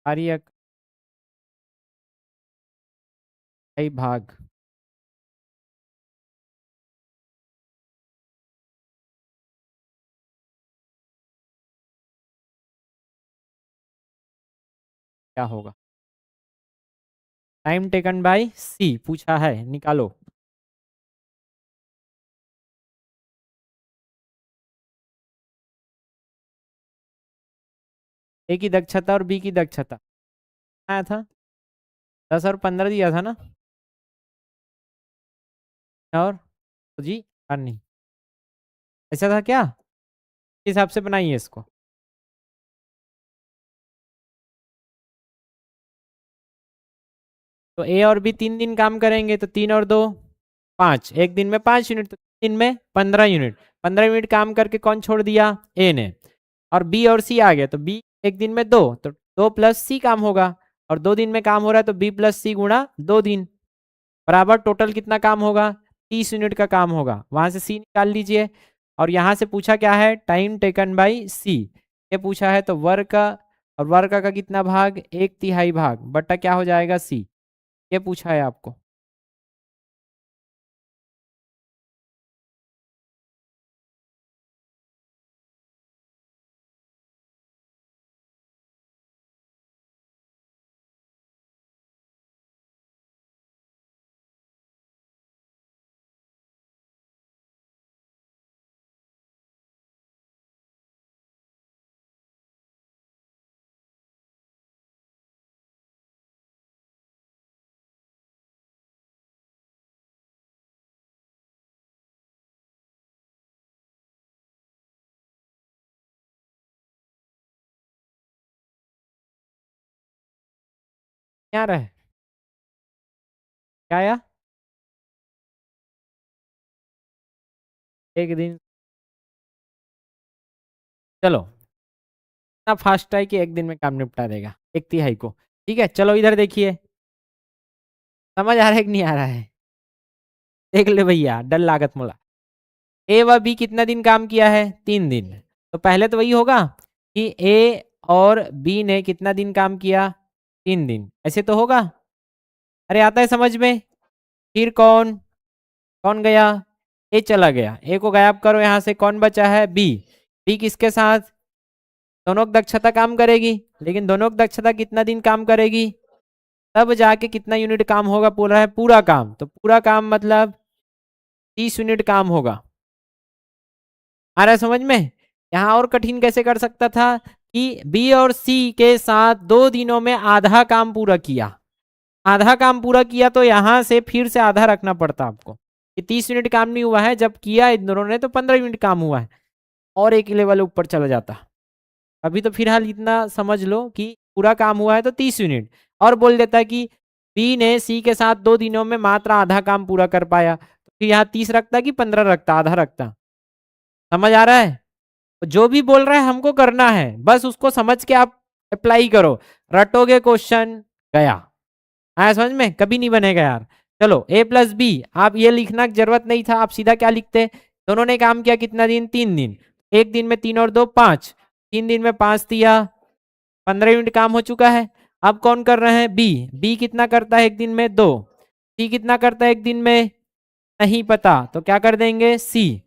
कार्य का भाग क्या होगा? टाइम टेकन बाय सी पूछा है, निकालो। ए की दक्षता और बी की दक्षता आया था, 10 और 15 दिया था ना। और तो जी नहीं, ऐसा था क्या? किस हिसाब से बनाइए इसको? तो ए और बी 3 दिन काम करेंगे, तो 3 और 2 5, एक दिन में 5 यूनिट, तो 3 दिन में 15 यूनिट। 15 यूनिट काम करके कौन छोड़ दिया? ए ने। और बी और सी आ गया, तो बी एक दिन में 2, तो 2 + सी काम होगा। और 2 दिन में काम हो रहा है, तो B + C × 2 दिन बराबर टोटल कितना काम होगा? 30 यूनिट का काम होगा। वहां से सी निकाल लीजिए। और यहाँ से पूछा क्या है? टाइम टेकन बाई सी, ये पूछा है, तो वर्क का, और वर्क का कितना भाग? 1/3 भाग बटा क्या हो जाएगा? सी, ये पूछा है आपको। क्या रहे? क्या आया? एक दिन। चलो, इतना फास्ट है कि एक दिन में काम निपटा देगा 1/3 को। ठीक है, चलो इधर देखिए, समझ आ रहा है कि नहीं आ रहा है? देख ले भैया, डर लागत मोला। ए व बी कितना दिन काम किया है? 3 दिन। तो पहले तो वही होगा कि ए और बी ने कितना दिन काम किया? 3 दिन, ऐसे तो होगा। अरे आता है समझ में? फिर कौन कौन गया? ए चला गया, ए को गायब करो यहाँ से, कौन बचा है? बी। बी किसके साथ? दोनों की दक्षता काम करेगी, लेकिन दोनों की दक्षता कितना दिन काम करेगी? तब जाके कितना यूनिट काम होगा? पूरा है पूरा काम, तो पूरा काम मतलब 30 यूनिट काम होगा। आ रहा है समझ में? यहाँ और कठिन कैसे कर सकता था कि बी और सी के साथ 2 दिनों में आधा काम पूरा किया। आधा काम पूरा किया तो यहाँ से फिर से आधा रखना पड़ता आपको, कि 30 यूनिट काम नहीं हुआ है, जब किया इन दोनों ने तो 15 यूनिट काम हुआ है, और एक लेवल ऊपर चला जाता। अभी तो फिलहाल इतना समझ लो कि पूरा काम हुआ है तो 30 यूनिट, और बोल देता कि बी ने सी के साथ 2 दिनों में मात्र आधा काम पूरा कर पाया, तो फिर यहाँ 30 रखता कि 15 रखता, आधा रखता। समझ आ रहा है? तो जो भी बोल रहा है हमको करना है, बस उसको समझ के आप अप्लाई करो। रटोगे क्वेश्चन, गया। आया समझ में? कभी नहीं बनेगा यार। चलो A + B, आप ये लिखना की जरूरत नहीं था, आप सीधा क्या लिखते? दोनों ने काम किया कितना दिन? 3 दिन। एक दिन में 3 और 2 5, 3 दिन में 5 दिया, 15 यूनिट काम हो चुका है। अब कौन कर रहे हैं? बी। बी कितना करता है एक दिन में? 2। सी कितना करता है एक दिन में? नहीं पता, तो क्या कर देंगे? सी।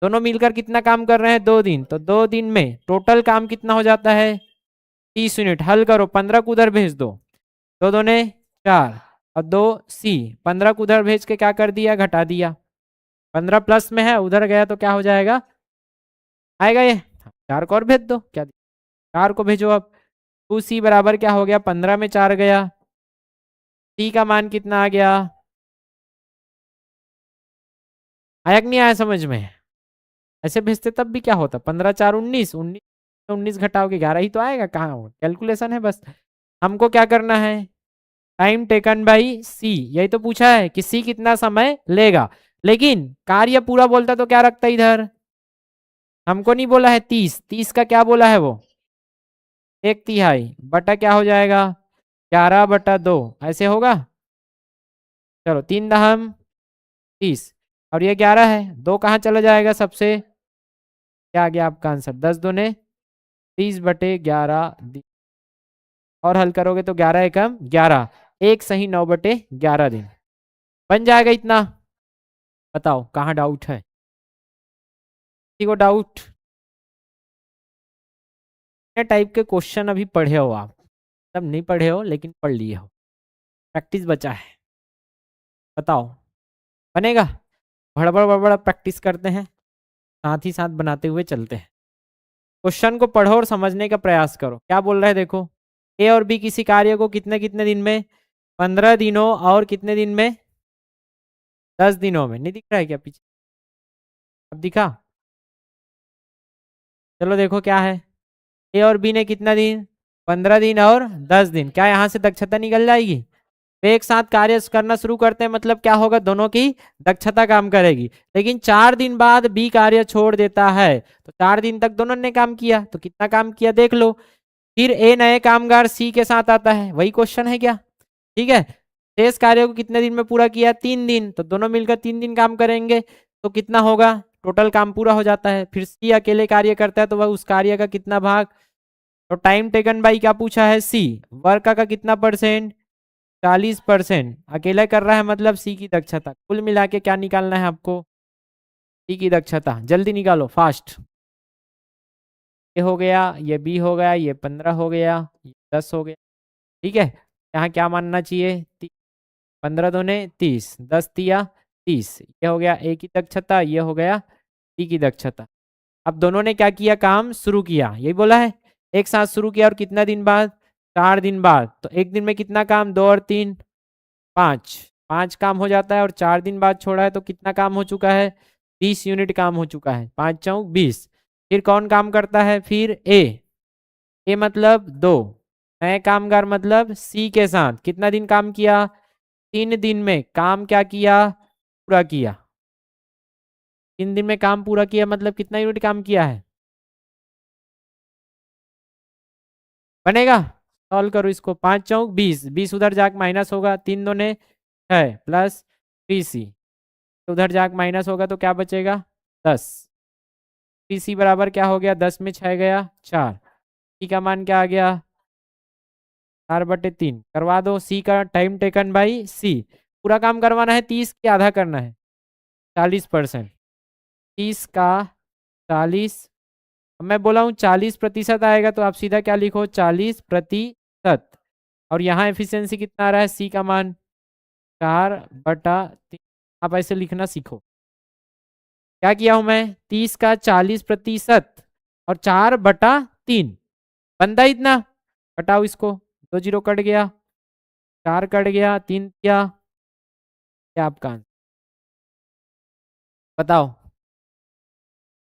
दोनों मिलकर कितना काम कर रहे हैं? 2 दिन, तो 2 दिन में टोटल काम कितना हो जाता है? 30 यूनिट। हल करो, 15 को उधर भेज दो, 2 दूने 4 और 2 सी, 15 को उधर भेज के क्या कर दिया? घटा दिया। 15 प्लस में है, उधर गया तो क्या हो जाएगा? आएगा ये? 4 को और भेज दो, क्या 4 को भेजो। अब 2C बराबर क्या हो गया? 15 में 4 गया, सी का मान कितना आ गया? आया कि नहीं आया समझ में? ऐसे भेजते तब भी क्या होता? 15×4 = 19, 19 घटाओगे 11 ही तो आएगा। कहाँ कैलकुलेशन है? बस हमको क्या करना है? टाइम टेकन बाई सी, यही तो पूछा है कि सी कितना समय लेगा। लेकिन कार्य पूरा बोलता तो क्या रखता इधर? हमको नहीं बोला है 30, 30 का क्या बोला है वो? 1/3 बटा क्या हो जाएगा? 11/2, ऐसे होगा। चलो 3×30, और ये 11 है, 2 कहाँ चला जाएगा सबसे? क्या आ गया आपका आंसर? 10 दूने 30/11। और हल करोगे तो 11 एकम 11, एक सही 9/11 दिन बन जाएगा इतना। बताओ कहाँ डाउट है? किसी को डाउट? टाइप के क्वेश्चन अभी पढ़े हो आप? मतलब नहीं पढ़े हो लेकिन पढ़ लिए हो, प्रैक्टिस बचा है। बताओ बनेगा? बड़बड़ बड़बड़ प्रैक्टिस करते हैं, साथ ही साथ बनाते हुए चलते हैं। क्वेश्चन को पढ़ो और समझने का प्रयास करो। क्या बोल रहे हैं देखो, ए और बी किसी कार्य को कितने कितने दिन में, 15 दिनों और कितने दिन में, 10 दिनों में। नहीं दिख रहा है क्या पीछे? अब दिखा? चलो देखो क्या है, ए और बी ने कितना दिन, 15 दिन और 10 दिन। क्या यहाँ से दक्षता निकल जाएगी? वे एक साथ कार्य करना शुरू करते हैं, मतलब क्या होगा, दोनों की दक्षता काम करेगी। लेकिन 4 दिन बाद बी कार्य छोड़ देता है, तो 4 दिन तक दोनों ने काम किया, तो कितना काम किया देख लो। फिर ए नए कामगार सी के साथ आता है, वही क्वेश्चन है क्या? ठीक है, शेष कार्य को कितने दिन में पूरा किया, 3 दिन, तो दोनों मिलकर 3 दिन काम करेंगे, तो कितना होगा, टोटल काम पूरा हो जाता है। फिर सी अकेले कार्य करता है, तो वह उस कार्य का कितना भाग, तो टाइम टेकन बाई क्या पूछा है, सी, वर्क का कितना परसेंट, 40%। अकेला कर रहा है मतलब सी की दक्षता। कुल मिला के क्या निकालना है आपको, सी की दक्षता। जल्दी निकालो फास्ट। ये हो गया, ये बी हो गया, ये 15 हो गया, ये 10 हो गया। ठीक है, यहाँ क्या मानना चाहिए, 15 दूने 30, 10 तिया 30। ये हो गया ए की दक्षता, ये हो गया सी की दक्षता। अब दोनों ने क्या किया, काम शुरू किया, यही बोला है, एक साथ शुरू किया और कितना दिन बाद, 4 दिन बाद। तो एक दिन में कितना काम, 2 और 3 5, 5 काम हो जाता है, और 4 दिन बाद छोड़ा है तो कितना काम हो चुका है, 20 यूनिट काम हो चुका है, 5 चौक 20। फिर कौन काम करता है, फिर ए मतलब 2, नए कामगार मतलब सी के साथ कितना दिन काम किया, 3 दिन में काम क्या किया, पूरा किया। 3 दिन में काम पूरा किया मतलब कितना यूनिट काम किया है, बनेगा? सॉल्व करो इसको, 5 चौक 20, 20 उधर जाके माइनस होगा, 3 दूने 6 प्लस 3c, उधर जाके माइनस होगा तो क्या बचेगा, 10। 3c बराबर क्या हो गया, 10 में 6 गया 4, सी का मान क्या आ गया, 4/3। करवा दो, सी का टाइम टेकन बाई सी, पूरा काम करवाना है 30 की आधा करना है, 40%। 30 का 40, अब मैं बोला हूँ 40% आएगा, तो आप सीधा क्या लिखो, 40%। और यहाँ एफिशिएंसी कितना आ रहा है, सी का मान 4/3। आप ऐसे लिखना सीखो। क्या किया हूं मैं, 30 का 40% और 4/3, बनता इतना। हटाओ इसको, 2 जीरो कट गया, 4 कट गया, 3 किया, क्या आपका आंसर? बताओ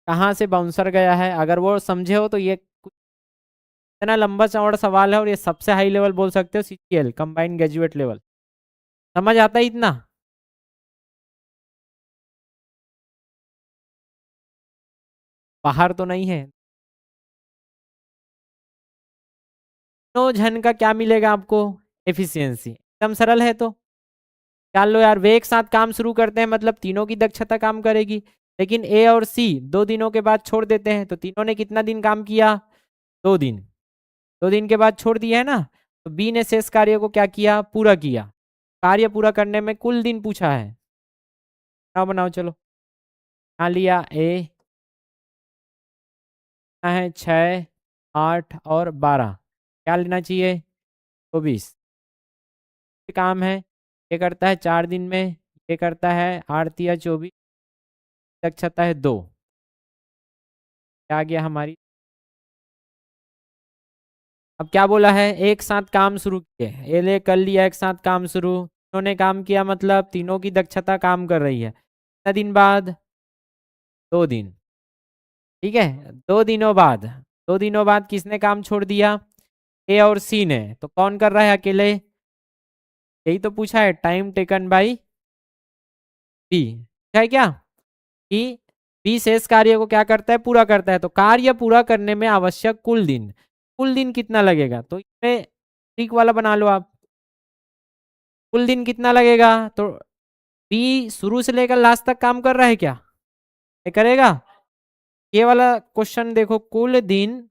कहाँ से बाउंसर गया है? अगर वो समझे हो तो ये इतना लंबा चौड़ा सवाल है, और ये सबसे हाई लेवल बोल सकते हो, सीजीएल कंबाइंड ग्रेजुएट लेवल। समझ आता है इतना? बाहर तो नहीं है। तो जन का क्या मिलेगा आपको, एफिशिएंसी, एकदम सरल है। तो जान लो यार, वे एक साथ काम शुरू करते हैं मतलब तीनों की दक्षता काम करेगी। लेकिन ए और सी 2 दिनों के बाद छोड़ देते हैं, तो तीनों ने कितना दिन काम किया, 2 दिन। 2 दिन के बाद छोड़ दिया है ना, तो बी ने शेष कार्य को क्या किया, पूरा किया। कार्य पूरा करने में कुल दिन पूछा है, बनाओ बनाओ चलो। यहाँ लिया ए है 6, 8 और 12, क्या लेना चाहिए, 24। काम है, ये करता है 4 दिन में, ये करता है 8 या 24, दक्षता है 2। क्या आ गया हमारी, अब क्या बोला है, एक साथ काम शुरू किए, ये ले कर लिया एक साथ काम शुरू, उन्होंने काम किया मतलब तीनों की दक्षता काम कर रही है। कितना दिन बाद, 2 दिन। ठीक है, 2 दिनों बाद, 2 दिनों बाद किसने काम छोड़ दिया, ए और सी ने। तो कौन कर रहा है अकेले, यही तो पूछा है, टाइम टेकन बाई बी, है क्या, कि बी शेष कार्य को क्या करता है, पूरा करता है। तो कार्य पूरा करने में आवश्यक कुल दिन, कुल दिन कितना लगेगा, तो इसमें ट्रिक वाला बना लो आप। कुल दिन कितना लगेगा, तो बी शुरू से लेकर लास्ट तक काम कर रहा है क्या, ये करेगा। ये वाला क्वेश्चन देखो, कुल दिन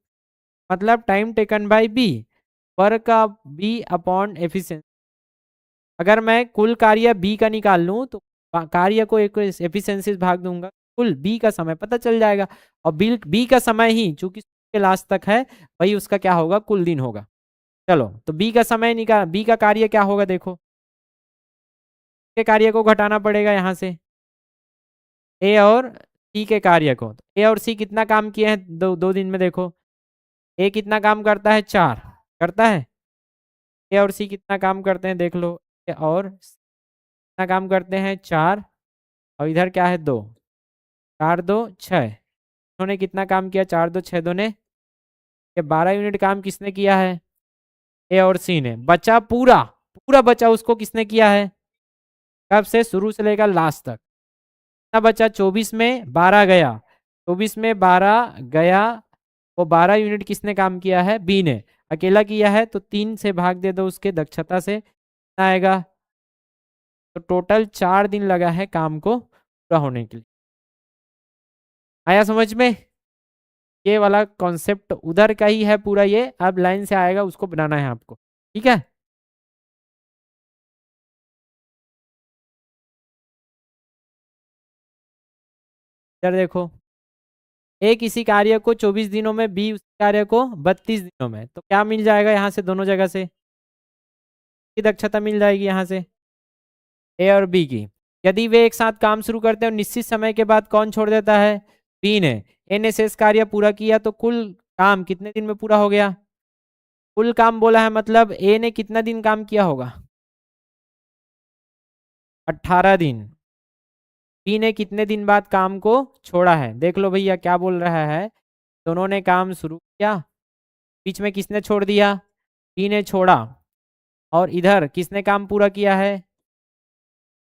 मतलब time taken by B, work का बी अपॉन एफिशिएंसी। अगर मैं कुल कार्य बी का निकाल लूं, तो कार्य को एक एफिशिएंसी से भाग दूंगा, कुल बी का समय पता चल जाएगा। और बी का समय ही चूंकि लास्ट तक है, वही उसका क्या होगा, कुल दिन होगा। चलो तो बी का समय निकाल, बी का कार्य क्या होगा देखो, के कार्य को घटाना पड़ेगा यहाँ से, ए और सी के कार्य को। ए और सी कितना काम किए हैं दो दिन में देखो, ए कितना काम करता है, 4 करता है। ए और सी कितना काम करते हैं देख लो, ए और कितना काम करते हैं, 4, और इधर क्या है, 2, 4 2 6, उन्होंने कितना काम किया, 4 2 6 2 ने, ये 12 यूनिट काम किसने किया है, ए और सी ने। बचा पूरा, पूरा बचा उसको किसने किया है, कब से, शुरू से लेकर लास्ट तक। कितना बचा, 24 में 12 गया, 24 में 12 गया, वो 12 यूनिट किसने काम किया है, बी ने अकेला किया है, तो 3 से भाग दे दो उसके दक्षता से, कितना आएगा, तो टोटल 4 दिन लगा है काम को पूरा होने के लिए। आया समझ में, ये वाला कॉन्सेप्ट उधर का ही है पूरा, ये अब लाइन से आएगा उसको बनाना है आपको, ठीक है। इधर देखो, ए किसी कार्य को 24 दिनों में, बी उस कार्य को 32 दिनों में, तो क्या मिल जाएगा यहाँ से, दोनों जगह से की दक्षता मिल जाएगी यहाँ से, ए और बी की। यदि वे एक साथ काम शुरू करते हैं और निश्चित समय के बाद कौन छोड़ देता है, बी ने। ए ने शेष कार्य पूरा किया तो कुल काम कितने दिन में पूरा हो गया, कुल काम बोला है मतलब ए ने कितना दिन काम किया होगा, 18 दिन। बी ने कितने दिन बाद काम को छोड़ा है, देख लो भैया क्या बोल रहा है, दोनों ने काम शुरू किया, बीच में किसने छोड़ दिया, बी ने छोड़ा, और इधर किसने काम पूरा किया है,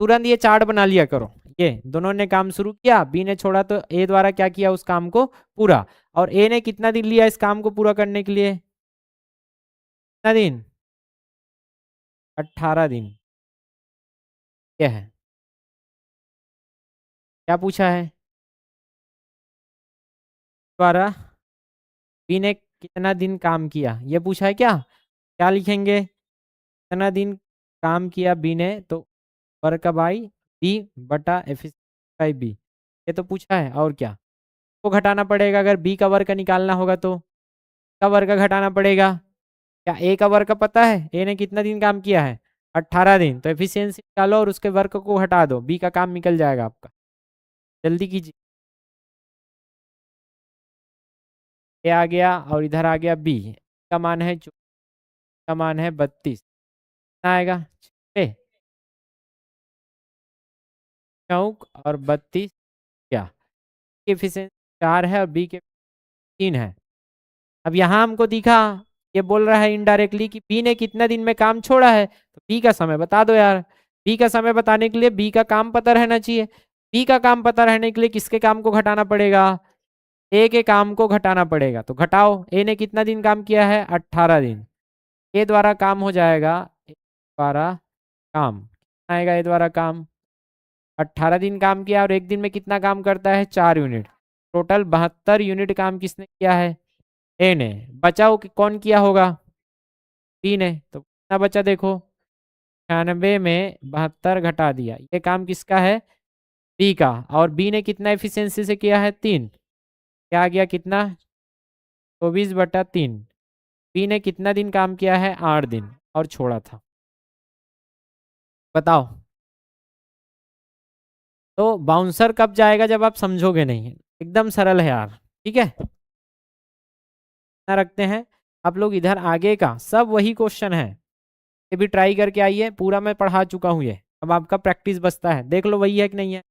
तुरंत ये चार्ट बना लिया करो, ये दोनों ने काम शुरू किया, बी ने छोड़ा, तो ए द्वारा क्या किया उस काम को पूरा, और ए ने कितना दिन लिया इस काम को पूरा करने के लिए, कितना दिन, 18 दिन। क्या है, क्या पूछा है, द्वारा बी ने कितना दिन काम किया, ये पूछा है क्या, क्या लिखेंगे, कितना दिन काम किया बी ने, तो वर्क बाई बी बटा एफिशिएंसी बाई बी, ये तो पूछा है, और क्या को घटाना पड़ेगा, अगर बी का वर्ग निकालना होगा तो का वर्ग घटाना पड़ेगा, क्या ए का वर्ग पता है, ए ने कितना दिन काम किया है, 18 दिन, तो एफिशिएंसी निकालो और उसके वर्ग को हटा दो, बी का काम निकल जाएगा आपका, जल्दी कीजिए। ए आ गया और इधर आ गया बी, का मान है का मान है 32, कितना आएगा, 6 चौक और 32, क्या एफिशिएंसी 4 है और बी के 3 है। अब यहाँ हमको दिखा, ये बोल रहा है इनडायरेक्टली कि बी ने कितना दिन में काम छोड़ा है, तो बी का समय बता दो यार, बी का समय बताने के लिए बी का काम पता रहना चाहिए, बी का काम पता रहने के लिए किसके काम को घटाना पड़ेगा, ए के काम को घटाना पड़ेगा, तो घटाओ, ए ने कितना दिन काम किया है, 18 दिन, ए द्वारा काम हो जाएगा, ए द्वारा काम कितना आएगा, ए द्वारा काम 18 दिन काम किया, और एक दिन में कितना काम करता है, 4 यूनिट, टोटल 72 यूनिट काम किसने किया है, ए ने। बचाओ कि कौन किया होगा, बी ने, तो कितना बचा देखो, 96 में 72 घटा दिया, ये काम किसका है, बी का, और बी ने कितना एफिशिएंसी से किया है, 3, क्या आ गया कितना, 24/3, बी ने कितना दिन काम किया है, 8 दिन और छोड़ा था, बताओ। तो बाउंसर कब जाएगा, जब आप समझोगे नहीं, एकदम सरल है यार, ठीक है, रखते हैं। आप लोग इधर आगे का सब वही क्वेश्चन है, ये भी ट्राई करके आइए, पूरा मैं पढ़ा चुका हूँ ये, अब आपका प्रैक्टिस बचता है, देख लो वही है कि नहीं है,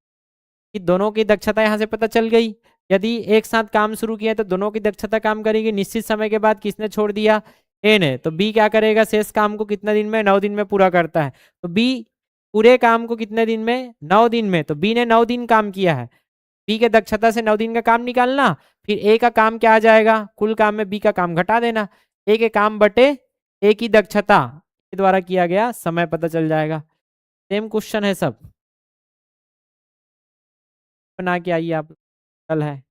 कि दोनों की दक्षता यहाँ से पता चल गई, यदि एक साथ काम शुरू किया तो दोनों की दक्षता काम करेगी, निश्चित समय के बाद किसने छोड़ दिया, ए ने, तो बी क्या करेगा, शेष काम को कितना दिन में, 9 दिन में पूरा करता है, तो बी पूरे काम को कितने दिन में, 9 दिन में, तो बी ने 9 दिन काम किया है, बी के दक्षता से 9 दिन का काम निकालना, फिर ए का काम क्या आ जाएगा, कुल काम में बी का काम घटा देना, ए के काम बटे ए की दक्षता के द्वारा किया गया समय पता चल जाएगा। सेम क्वेश्चन है सब, बना के आइए आप, कल है।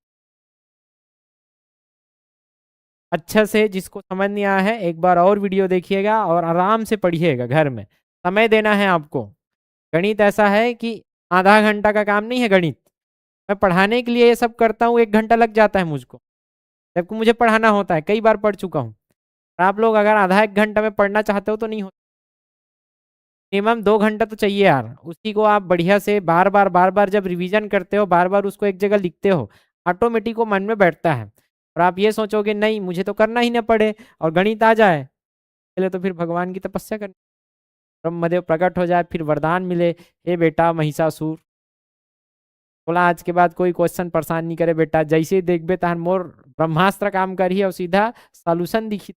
अच्छा से जिसको समझ नहीं आया है एक बार और वीडियो देखिएगा और आराम से पढ़िएगा घर में, समय देना है आपको। गणित ऐसा है कि आधा घंटा का काम नहीं है गणित, मैं पढ़ाने के लिए ये सब करता हूँ, 1 घंटा लग जाता है मुझको, जबकि मुझे पढ़ाना होता है, कई बार पढ़ चुका हूँ। और आप लोग अगर आधा एक घंटा में पढ़ना चाहते हो तो नहीं हो, मिनिमम 2 घंटा तो चाहिए यार। उसी को आप बढ़िया से बार बार जब रिवीजन करते हो, बार बार उसको एक जगह लिखते हो, ऑटोमेटिक वो मन में बैठता है। और आप ये सोचोगे नहीं मुझे तो करना ही ना पड़े और गणित आ जाए, पहले तो फिर भगवान की तपस्या करनी, ब्रह्मदेव प्रकट हो जाए, फिर वरदान मिले, हे बेटा महिषासुर, बोला आज के बाद कोई क्वेश्चन परेशान नहीं करे बेटा, जैसे ही देख बेटा मोर ब्रह्मास्त्र काम करिए और सीधा सॉल्यूशन दिखी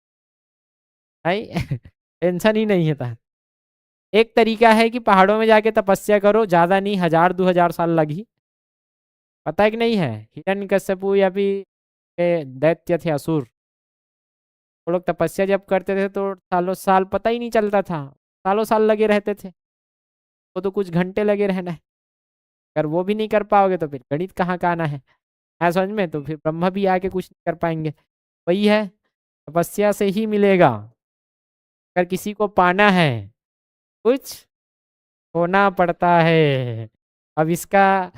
भाई। टेंशन ही नहीं है। एक तरीका है कि पहाड़ों में जाके तपस्या करो, ज्यादा नहीं, 1000-2000 साल लगी, पता है कि नहीं है। हिरण्यकश्यपु या फिर दैत्य थे असुर, वो लोग तपस्या जब करते थे तो सालों साल पता ही नहीं चलता था, सालों साल लगे रहते थे। वो तो कुछ घंटे लगे रहना है, अगर वो भी नहीं कर पाओगे तो फिर गणित कहाँ का आना है समझ में, तो फिर ब्रह्मा भी आके कुछ नहीं कर पाएंगे। वही है, तपस्या से ही मिलेगा। अगर किसी को पाना है, कुछ होना पड़ता है। अब इसका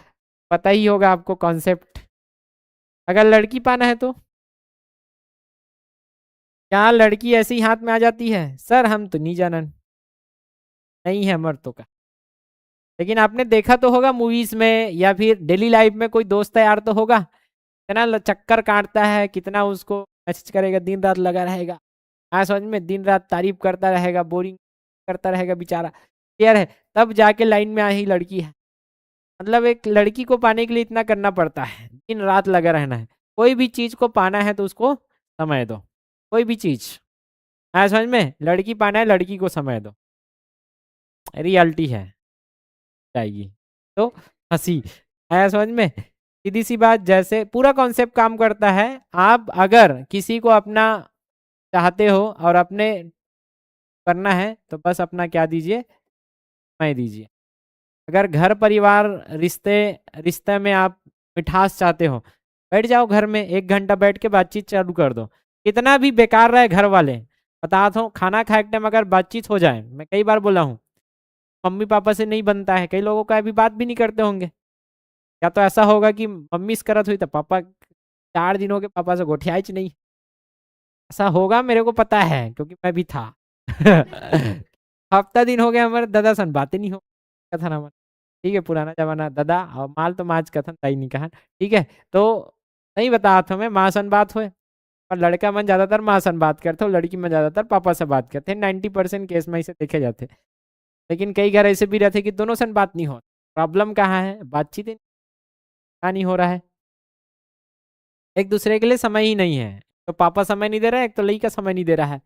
पता ही होगा आपको कॉन्सेप्ट। अगर लड़की पाना है तो क्या लड़की ऐसे ही हाथ में आ जाती है? सर हम तो नहीं जानन, नहीं है मर्दों का। लेकिन आपने देखा तो होगा मूवीज में या फिर डेली लाइफ में, कोई दोस्त यार तो होगा, कितना चक्कर काटता है, कितना उसको मैसेज करेगा, दिन रात लगा रहेगा, हाँ समझ में, दिन रात तारीफ करता रहेगा, बोरिंग करता रहेगा बेचारा, क्लियर है। तब जाके लाइन में आई लड़की है। मतलब एक लड़की को पाने के लिए इतना करना पड़ता है, दिन रात लगा रहना है। कोई भी चीज को पाना है तो उसको समय दो, कोई भी चीज, हाँ समझ में, लड़की पाना है लड़की को समय दो, रियलिटी है जाएगी। तो हंसी है समझ में, सीधी सी बात, जैसे पूरा कॉन्सेप्ट काम करता है। आप अगर किसी को अपना चाहते हो और अपने करना है तो बस अपना क्या दीजिए, समय दीजिए। अगर घर परिवार रिश्ते रिश्ते में आप मिठास चाहते हो, बैठ जाओ घर में 1 घंटा बैठ के बातचीत चालू कर दो। कितना भी बेकार रहे घर वाले, बताता हूँ, खाना खाए के टाइम अगर बातचीत हो जाए, मैं कई बार बोला हूँ, मम्मी पापा से नहीं बनता है, कई लोगों का अभी बात भी नहीं करते होंगे। या तो ऐसा होगा कि मम्मी से करत हुई तो पापा 4 दिन हो गए पापा से गोठियाच नहीं, ऐसा होगा मेरे को पता है क्योंकि मैं भी था। हफ्ता दिन हो गया हमारे दादा सन बातें नहीं हो, कथन हमारा, ठीक है, पुराना जमाना दादा और माल तो माज कथन ताई नहीं कहा, ठीक है। तो नहीं बता था मैं, माँ सन बात हुए, और लड़का मन ज्यादातर माँ सन बात करते हो, लड़की मन ज्यादातर पापा से बात करते हैं, 90% केस में इसे देखे जाते। लेकिन कई घर ऐसे भी रहते कि दोनों सन बात नहीं हो, प्रॉब्लम कहाँ है, बातचीत नहीं हो रहा है, एक दूसरे के लिए समय ही नहीं है। तो पापा समय नहीं दे रहा है, एक तो लड़का समय नहीं दे रहा है,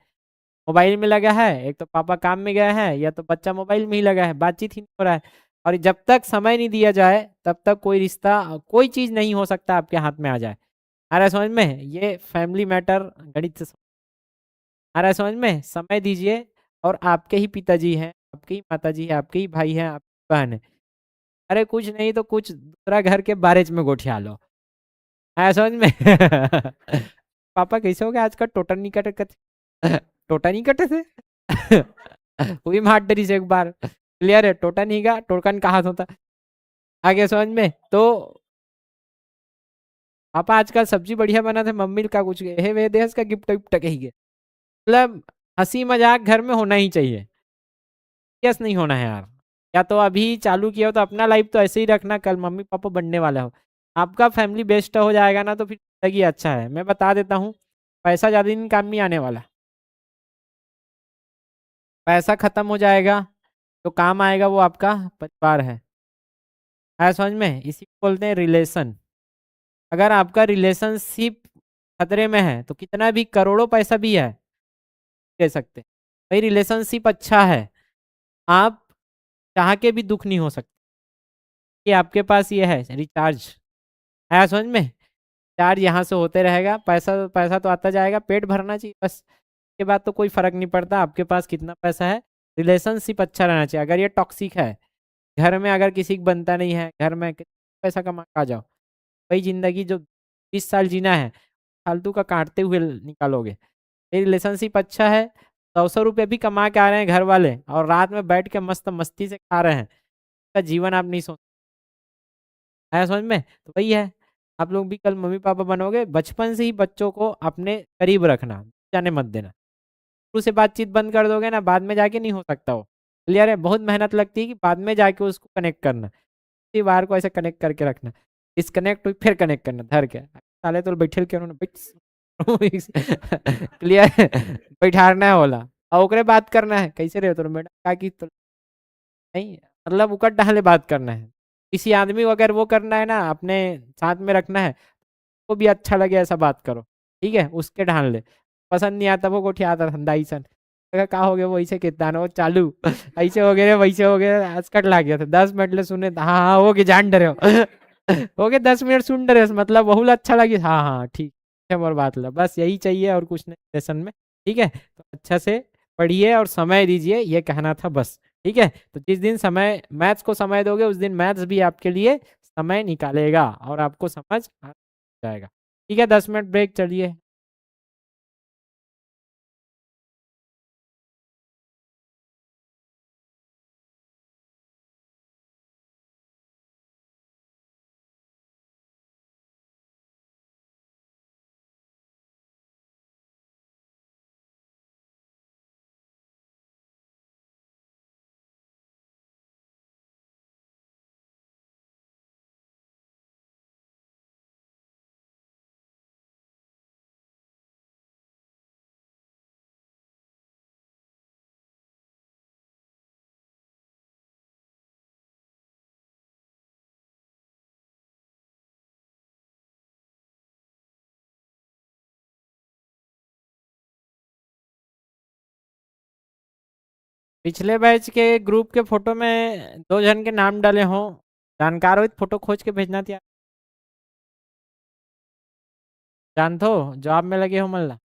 मोबाइल में लगा है, एक तो पापा काम में गया है या तो बच्चा मोबाइल में ही लगा है, बातचीत ही नहीं हो रहा है। और जब तक समय नहीं दिया जाए तब तक कोई रिश्ता, कोई चीज नहीं हो सकता आपके हाथ में आ जाए। आ रहा है समझ में, ये फैमिली मैटर गणित से आ रहा है समझ में, समय दीजिए। और आपके ही पिताजी हैं, आपकी ही माताजी है, आपके ही भाई हैं, आपकी बहन है, अरे कुछ नहीं तो कुछ दूसरा घर के बारेज में गोठिया लो, है समझ में। पापा कैसे हो गया आज का, टोटल नहीं कटे, टोटा नहीं कटे थे। हुई मार डरी से एक बार, क्लियर है, टोटा नहीं का टोकन कहा होता, आगे समझ में। तो पापा आजकल सब्जी बढ़िया बना थे, मम्मी का कुछ हे वे देश का गिफ्ट विफ्ट कही, मतलब हंसी मजाक घर में होना ही चाहिए, यस नहीं होना है यार। या तो अभी चालू किया हो तो अपना लाइफ तो ऐसे ही रखना, कल मम्मी पापा बनने वाला हो, आपका फैमिली बेस्ट हो जाएगा ना, तो फिर जिंदगी अच्छा है। मैं बता देता हूँ, पैसा ज्यादा दिन काम नहीं आने वाला, पैसा खत्म हो जाएगा, जो काम आएगा वो आपका परिवार है समझ में, इसी को बोलते हैं रिलेशन। अगर आपका रिलेशनशिप खतरे में है तो कितना भी करोड़ों पैसा भी है दे सकते, भाई रिलेशनशिप अच्छा है, आप चाह के भी दुख नहीं हो सकते, कि आपके पास ये है रिचार्ज, है समझ में, चार्ज यहाँ से होते रहेगा, पैसा पैसा तो आता जाएगा, पेट भरना चाहिए बस, के बाद तो कोई फर्क नहीं पड़ता आपके पास कितना पैसा है। रिलेशनशिप अच्छा रहना चाहिए। अगर ये टॉक्सिक है, घर में अगर किसी को बनता नहीं है, घर में पैसा कमा के आ जाओ, वही जिंदगी जो 20 साल जीना है फालतू का काटते हुए निकालोगे। ये रिलेशनशिप अच्छा है, 100-100 रुपये भी कमा के आ रहे हैं घर वाले और रात में बैठ के मस्त मस्ती से खा रहे हैं, का जीवन आप नहीं सोच, आया समझ में। तो वही है, आप लोग भी कल मम्मी पापा बनोगे, बचपन से ही बच्चों को अपने करीब रखना, जाने मत देना। शुरू से बातचीत बंद कर दोगे ना, बाद में जाके नहीं हो सकता वो। क्लियर है? बहुत मेहनत लगती है कि बाद में जाके उसको कनेक्ट करना। इसी बार को ऐसे कनेक्ट करके रखना, डिस्कनेक्ट हुई फिर कनेक्ट करना धर के, साले तो बैठे के उन्होंने क्लियर है? बैठाना है बोला, और ओकरे बात करना है, कैसे रहे तो मैडम का की तो नहीं, मतलब उकट डाले बात करना है। किसी आदमी को अगर वो करना है ना, अपने साथ में रखना है, वो भी अच्छा लगे ऐसा बात करो, ठीक है? उसके ढाल ले, पसंद नहीं आता वो गोठिया आता धंधा ऐसा का हो गया, वो ऐसे कहता ना वो चालू ऐसे हो गए वैसे हो गए, हंसकट ला गया था 10 मिनट ले सुने, हाँ हाँ हो गए जान डरे हो हो गए 10 मिनट सुन डरे, मतलब बहुत अच्छा लगी, हाँ हाँ ठीक है मोर बात ला, बस यही चाहिए और कुछ नहीं सेशन में। ठीक है, तो अच्छा से पढ़िए और समय दीजिए, ये कहना था बस। ठीक है, तो जिस दिन समय मैथ्स को समय दोगे उस दिन मैथ्स भी आपके लिए समय निकालेगा और आपको समझ आ जाएगा। ठीक है, 10 मिनट ब्रेक, चलिए। पिछले बैच के ग्रुप के फोटो में 2 जन के नाम डाले हों, जानकार हो तो फोटो खोज के भेजना था। जान थो जॉब में लगे हो मल्ला।